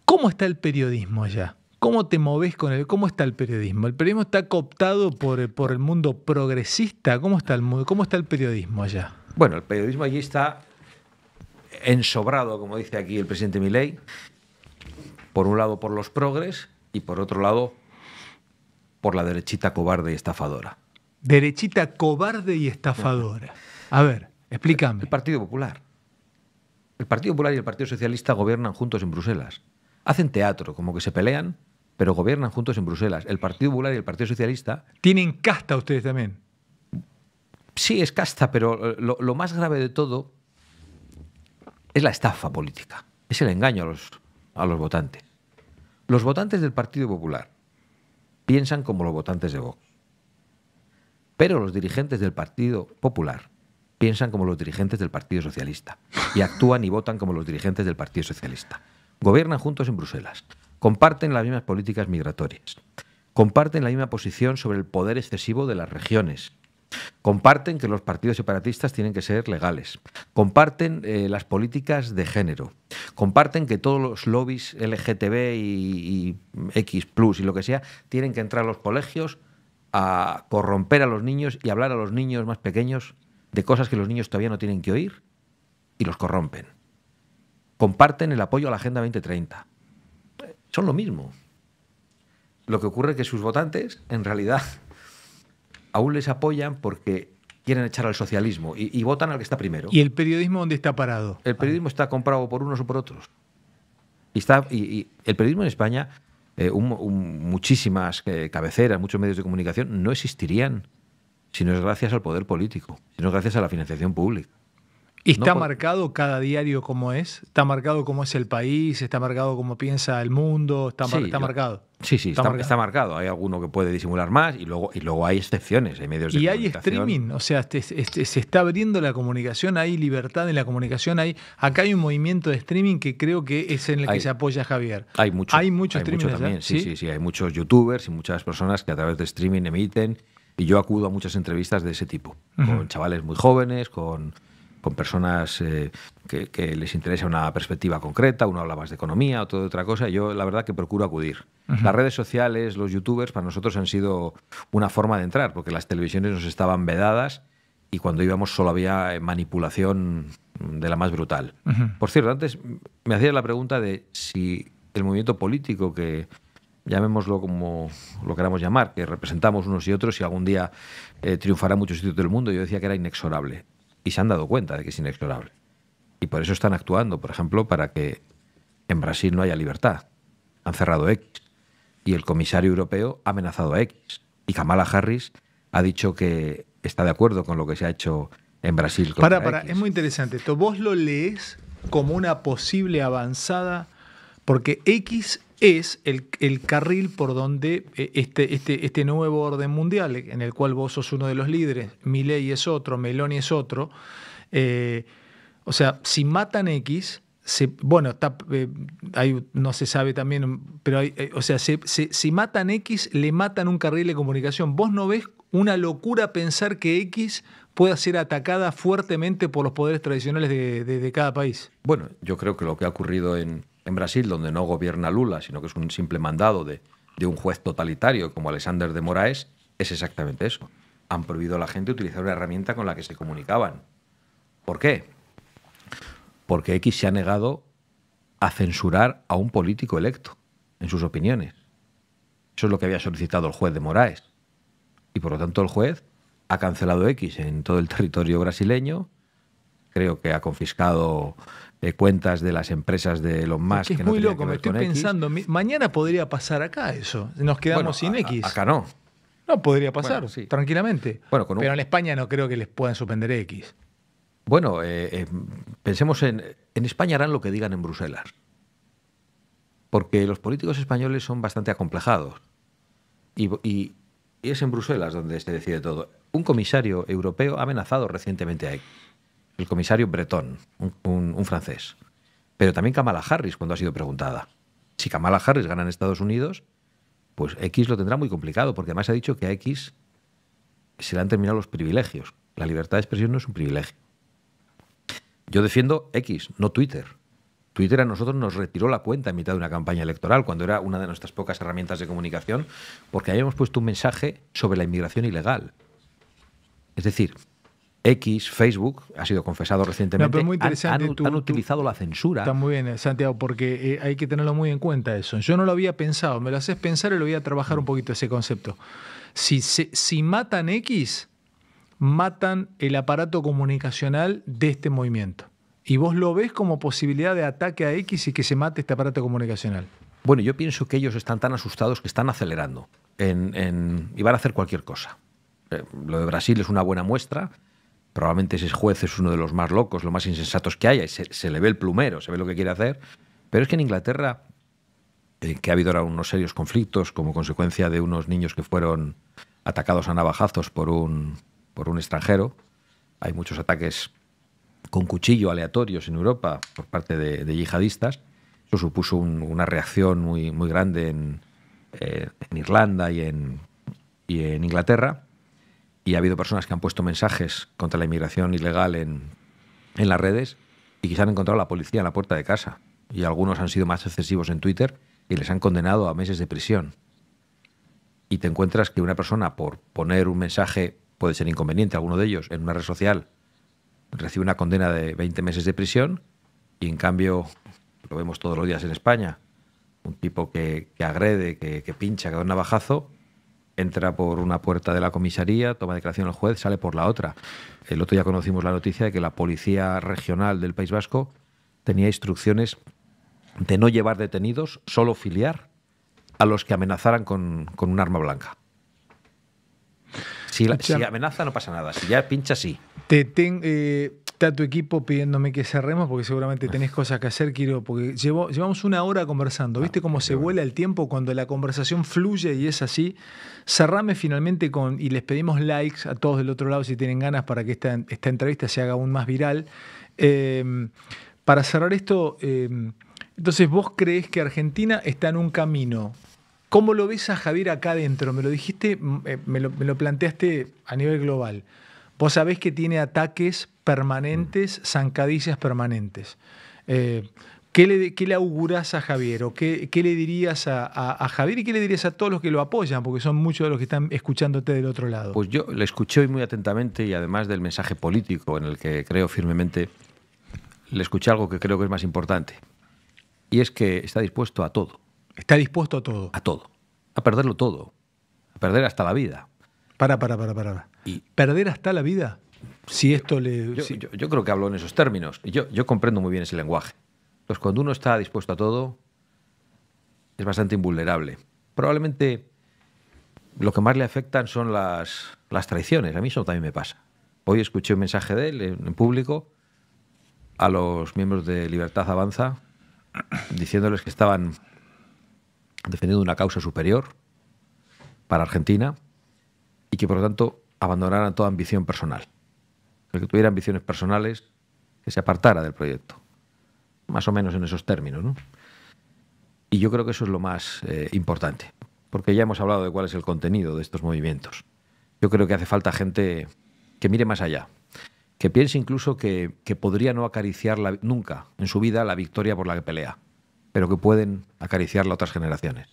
B: ¿Cómo está el periodismo allá? ¿Cómo te movés con él? ¿Cómo está el periodismo? ¿El periodismo está cooptado por el mundo progresista? ¿Cómo está el periodismo allá?
C: Bueno, el periodismo allí está ensobrado, como dice aquí el presidente Milei, por un lado por los progres y por otro lado por la derechita cobarde y estafadora.
B: Derechita cobarde y estafadora. A ver, explícame.
C: El Partido Popular. El Partido Popular y el Partido Socialista gobiernan juntos en Bruselas. Hacen teatro, como que se pelean, pero gobiernan juntos en Bruselas. El Partido Popular y el Partido Socialista...
B: ¿Tienen casta ustedes también?
C: Sí, es casta, pero lo más grave de todo es la estafa política. Es el engaño a los votantes. Los votantes del Partido Popular piensan como los votantes de Vox. Pero los dirigentes del Partido Popular piensan como los dirigentes del Partido Socialista y actúan y votan como los dirigentes del Partido Socialista. Gobiernan juntos en Bruselas, comparten las mismas políticas migratorias, comparten la misma posición sobre el poder excesivo de las regiones, comparten que los partidos separatistas tienen que ser legales, comparten las políticas de género, comparten que todos los lobbies LGTB y X+, y lo que sea, tienen que entrar a los colegios a corromper a los niños y hablar a los niños más pequeños de cosas que los niños todavía no tienen que oír y los corrompen. Comparten el apoyo a la Agenda 2030. Son lo mismo. Lo que ocurre es que sus votantes, en realidad, aún les apoyan porque quieren echar al socialismo y votan al que está primero.
B: ¿Y el periodismo dónde está parado?
C: El periodismo está comprado por unos o por otros. Y el periodismo en España, muchísimas cabeceras, muchos medios de comunicación no existirían si no es gracias al poder político, si no es gracias a la financiación pública.
B: ¿Y está marcado cada diario como es? ¿Está marcado cómo es el país? ¿Está marcado cómo piensa el mundo? ¿Está marcado?
C: Sí, está marcado. Hay alguno que puede disimular más y luego hay excepciones, hay medios de
B: comunicación. ¿Y hay streaming? O sea, se está abriendo la comunicación, hay libertad en la comunicación. Acá hay un movimiento de streaming que creo que es en el que se apoya Javier.
C: Hay mucho
B: streaming
C: también. Sí, hay muchos youtubers y muchas personas que a través de streaming emiten. Y yo acudo a muchas entrevistas de ese tipo, con chavales muy jóvenes, con personas que les interesa una perspectiva concreta, uno habla más de economía, otro de otra cosa. Yo la verdad que procuro acudir. Las redes sociales, los youtubers, para nosotros han sido una forma de entrar, porque las televisiones nos estaban vedadas y cuando íbamos solo había manipulación de la más brutal. Por cierto, antes me hacías la pregunta de si el movimiento político que, llamémoslo como lo queramos llamar, que representamos unos y otros, si algún día triunfará en muchos sitios del mundo, yo decía que era inexorable. Y se han dado cuenta de que es inexorable. Y por eso están actuando, por ejemplo, para que en Brasil no haya libertad. Han cerrado X. Y el comisario europeo ha amenazado a X. Y Kamala Harris ha dicho que está de acuerdo con lo que se ha hecho en Brasil contra X.
B: Es muy interesante esto. Vos lo lees como una posible avanzada, porque X es el carril por donde este nuevo orden mundial, en el cual vos sos uno de los líderes, Milei es otro, Meloni es otro. O sea, si matan X, no se sabe también, pero si matan X, le matan un carril de comunicación. ¿Vos no ves una locura pensar que X pueda ser atacada fuertemente por los poderes tradicionales de cada país?
C: Bueno, yo creo que lo que ha ocurrido en Brasil, donde no gobierna Lula, sino que es un simple mandado de un juez totalitario como Alexander de Moraes, es exactamente eso. Han prohibido a la gente utilizar una herramienta con la que se comunicaban. ¿Por qué? Porque X se ha negado a censurar a un político electo en sus opiniones. Eso es lo que había solicitado el juez de Moraes. Y por lo tanto el juez ha cancelado X en todo el territorio brasileño. Creo que ha confiscado cuentas de las empresas de Elon Musk.
B: Es muy loco, me estoy pensando. Mañana podría pasar acá eso. Nos quedamos sin X.
C: Acá no.
B: No, podría pasar,
C: bueno, sí,
B: tranquilamente. Bueno, pero en España no creo que les puedan suspender X.
C: Bueno, pensemos en España harán lo que digan en Bruselas. Porque los políticos españoles son bastante acomplejados. Y es en Bruselas donde se decide todo. Un comisario europeo ha amenazado recientemente a X. El comisario Breton, un francés. Pero también Kamala Harris, cuando ha sido preguntada. Si Kamala Harris gana en Estados Unidos, pues X lo tendrá muy complicado, porque además ha dicho que a X se le han terminado los privilegios. La libertad de expresión no es un privilegio. Yo defiendo X, no Twitter. Twitter a nosotros nos retiró la cuenta en mitad de una campaña electoral, cuando era una de nuestras pocas herramientas de comunicación, porque habíamos puesto un mensaje sobre la inmigración ilegal. Es decir, X, Facebook, ha sido confesado recientemente,
B: muy interesante,
C: han utilizado la censura.
B: Está muy bien, Santiago, porque hay que tenerlo muy en cuenta eso. Yo no lo había pensado, me lo haces pensar y lo voy a trabajar un poquito ese concepto. Si matan X, matan el aparato comunicacional de este movimiento. ¿Y vos lo ves como posibilidad de ataque a X y que se mate este aparato comunicacional?
C: Bueno, yo pienso que ellos están tan asustados que están acelerando y van a hacer cualquier cosa. Lo de Brasil es una buena muestra. Probablemente ese juez es uno de los más locos, los más insensatos que haya. Y se le ve el plumero, se ve lo que quiere hacer. Pero es que en Inglaterra, que ha habido ahora unos serios conflictos como consecuencia de unos niños que fueron atacados a navajazos por un extranjero. Hay muchos ataques con cuchillo aleatorios en Europa por parte de yihadistas. Eso supuso una reacción muy, muy grande en Irlanda y en Inglaterra. Y ha habido personas que han puesto mensajes contra la inmigración ilegal en las redes y que se han encontrado a la policía en la puerta de casa. Y algunos han sido más excesivos en Twitter y les han condenado a meses de prisión. Y te encuentras que una persona, por poner un mensaje, puede ser inconveniente, alguno de ellos, en una red social, recibe una condena de 20 meses de prisión y, en cambio, lo vemos todos los días en España, un tipo que agrede, que pincha, que da un navajazo, entra por una puerta de la comisaría, toma declaración al juez, sale por la otra. El otro día conocimos la noticia de que la Policía Regional del País Vasco tenía instrucciones de no llevar detenidos, solo filiar a los que amenazaran con un arma blanca. Si amenaza no pasa nada, si ya pincha sí.
B: Está tu equipo pidiéndome que cerremos porque seguramente tenés cosas que hacer, porque llevamos una hora conversando. ¿Viste cómo se vuela el tiempo cuando la conversación fluye y es así? Cerrame finalmente y les pedimos likes a todos del otro lado si tienen ganas para que esta entrevista se haga aún más viral. Para cerrar esto, entonces vos creés que Argentina está en un camino. ¿Cómo lo ves a Javier acá adentro? Me lo dijiste, me lo planteaste a nivel global. Vos sabés que tiene ataques permanentes, zancadillas permanentes. ¿Qué le augurás a Javier? ¿O qué le dirías a Javier y qué le dirías a todos los que lo apoyan? Porque son muchos de los que están escuchándote del otro lado.
C: Pues yo le escuché hoy muy atentamente y además del mensaje político en el que creo firmemente, le escuché algo que creo que es más importante. Y es que está dispuesto a todo.
B: Está dispuesto a todo.
C: A todo. A perderlo todo. A perder hasta la vida.
B: Para. ¿Y perder hasta la vida? Si esto
C: yo creo que hablo en esos términos. Yo comprendo muy bien ese lenguaje. Entonces, cuando uno está dispuesto a todo, es bastante invulnerable. Probablemente lo que más le afectan son las traiciones. A mí eso también me pasa. Hoy escuché un mensaje de él en público a los miembros de Libertad Avanza diciéndoles que estaban defendiendo una causa superior para Argentina y que, por lo tanto, abandonaran toda ambición personal. El que tuviera ambiciones personales, que se apartara del proyecto. Más o menos en esos términos, ¿no? Y yo creo que eso es lo más importante, porque ya hemos hablado de cuál es el contenido de estos movimientos. Yo creo que hace falta gente que mire más allá, que piense incluso que podría no acariciar nunca en su vida la victoria por la que pelea, pero que pueden acariciarla otras generaciones.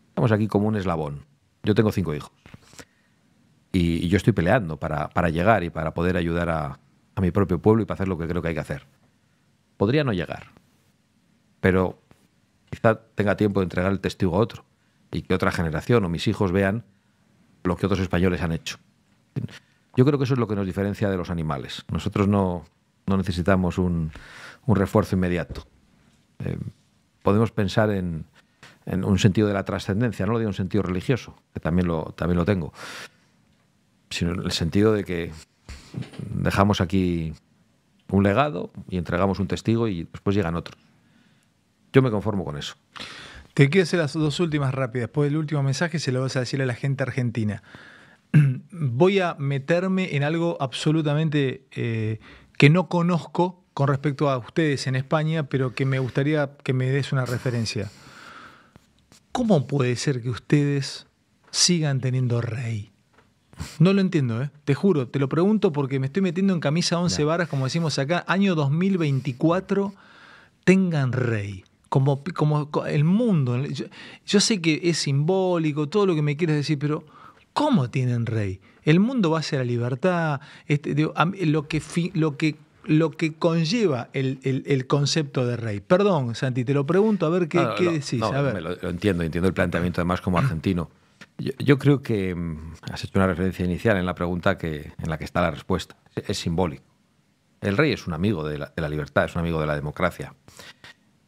C: Estamos aquí como un eslabón. Yo tengo 5 hijos y yo estoy peleando para llegar y para poder ayudar a mi propio pueblo y para hacer lo que creo que hay que hacer. Podría no llegar, pero quizá tenga tiempo de entregar el testigo a otro y que otra generación o mis hijos vean lo que otros españoles han hecho. Yo creo que eso es lo que nos diferencia de los animales. Nosotros no necesitamos un refuerzo inmediato. Podemos pensar en un sentido de la trascendencia, no lo digo en un sentido religioso, que también lo tengo, sino en el sentido de que dejamos aquí un legado y entregamos un testigo y después llegan otros. Yo me conformo con eso.
B: Te quiero hacer las 2 últimas rápidas. Después del último mensaje se lo vas a decir a la gente argentina. Voy a meterme en algo absolutamente que no conozco con respecto a ustedes en España, pero que me gustaría que me des una referencia. ¿Cómo puede ser que ustedes sigan teniendo rey? No lo entiendo, te juro, te lo pregunto porque me estoy metiendo en camisa 11 varas, como decimos acá, año 2024, tengan rey. Como el mundo. Yo sé que es simbólico, todo lo que me quieres decir, pero ¿cómo tienen rey? El mundo va hacia la libertad, lo que conlleva el concepto de rey. Perdón, Santi, te lo pregunto, a ver qué decís. A ver.
C: Lo entiendo el planteamiento, además, como argentino. Yo creo que has hecho una referencia inicial en la pregunta en la que está la respuesta. Es simbólico. El rey es un amigo de la libertad, es un amigo de la democracia.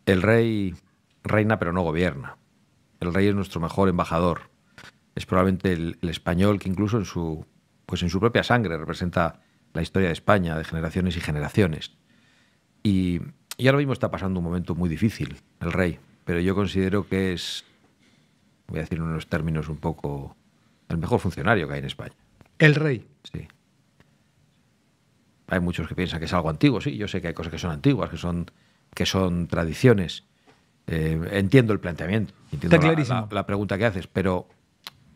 C: El rey reina pero no gobierna. El rey es nuestro mejor embajador. Es probablemente el español que incluso en su propia sangre representa la historia de España de generaciones y generaciones. Y ahora mismo está pasando un momento muy difícil, el rey. Pero yo considero que es, voy a decir en unos términos un poco, el mejor funcionario que hay en España.
B: El rey.
C: Sí. Hay muchos que piensan que es algo antiguo, sí. Yo sé que hay cosas que son antiguas, que son tradiciones. Entiendo el planteamiento, entiendo la pregunta que haces, pero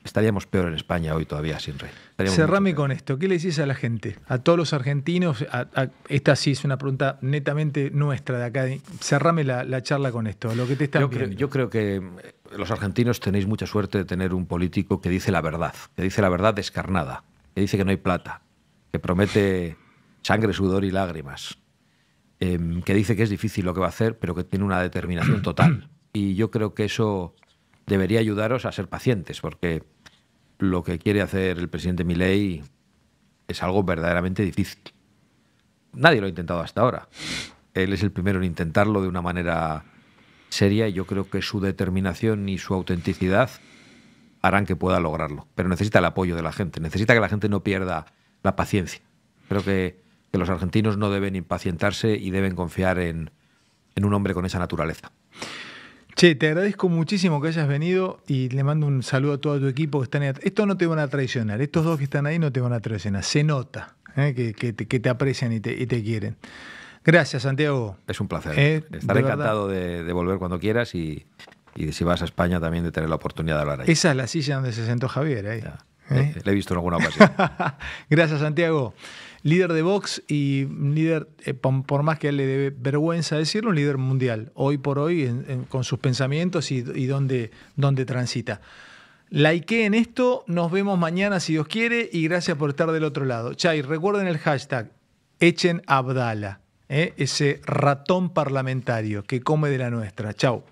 C: estaríamos peor en España hoy todavía sin rey.
B: Cerrame con esto. ¿Qué le decís a la gente? A todos los argentinos. Esta sí es una pregunta netamente nuestra de acá. Cerrame la charla con esto, lo que te están pidiendo.
C: Yo creo que los argentinos tenéis mucha suerte de tener un político que dice la verdad descarnada, que dice que no hay plata, que promete sangre, sudor y lágrimas, que dice que es difícil lo que va a hacer, pero que tiene una determinación total. Y yo creo que eso debería ayudaros a ser pacientes, porque lo que quiere hacer el presidente Milei es algo verdaderamente difícil. Nadie lo ha intentado hasta ahora. Él es el primero en intentarlo de una manera seria y yo creo que su determinación y su autenticidad harán que pueda lograrlo. Pero necesita el apoyo de la gente, necesita que la gente no pierda la paciencia. Creo que los argentinos no deben impacientarse y deben confiar en un hombre con esa naturaleza.
B: Che, te agradezco muchísimo que hayas venido y le mando un saludo a todo tu equipo que están ahí. Estos no te van a traicionar, estos dos que están ahí no te van a traicionar. Se nota que te aprecian y te quieren. Gracias, Santiago.
C: Es un placer. Estaré encantado de volver cuando quieras y si vas a España también de tener la oportunidad de hablar ahí.
B: Esa es la silla donde se sentó Javier. Ahí.
C: Le he visto en alguna ocasión.
B: Gracias, Santiago. Líder de Vox y líder, por más que a él le dé vergüenza decirlo, un líder mundial, hoy por hoy, con sus pensamientos y dónde transita. Likeen esto, nos vemos mañana si Dios quiere y gracias por estar del otro lado. Chay, recuerden el hashtag, echen a Abdala, ese ratón parlamentario que come de la nuestra. Chau.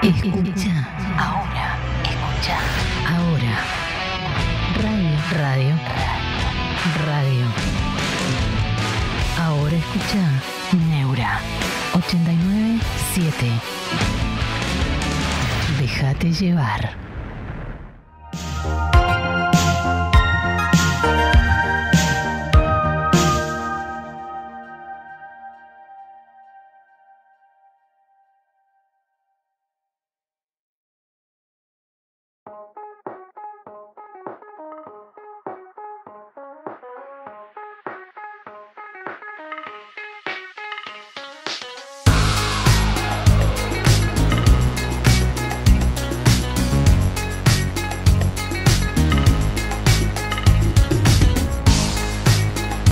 A: Escucha ahora, escucha ahora. Radio. Ahora escucha Neura 897. Déjate llevar.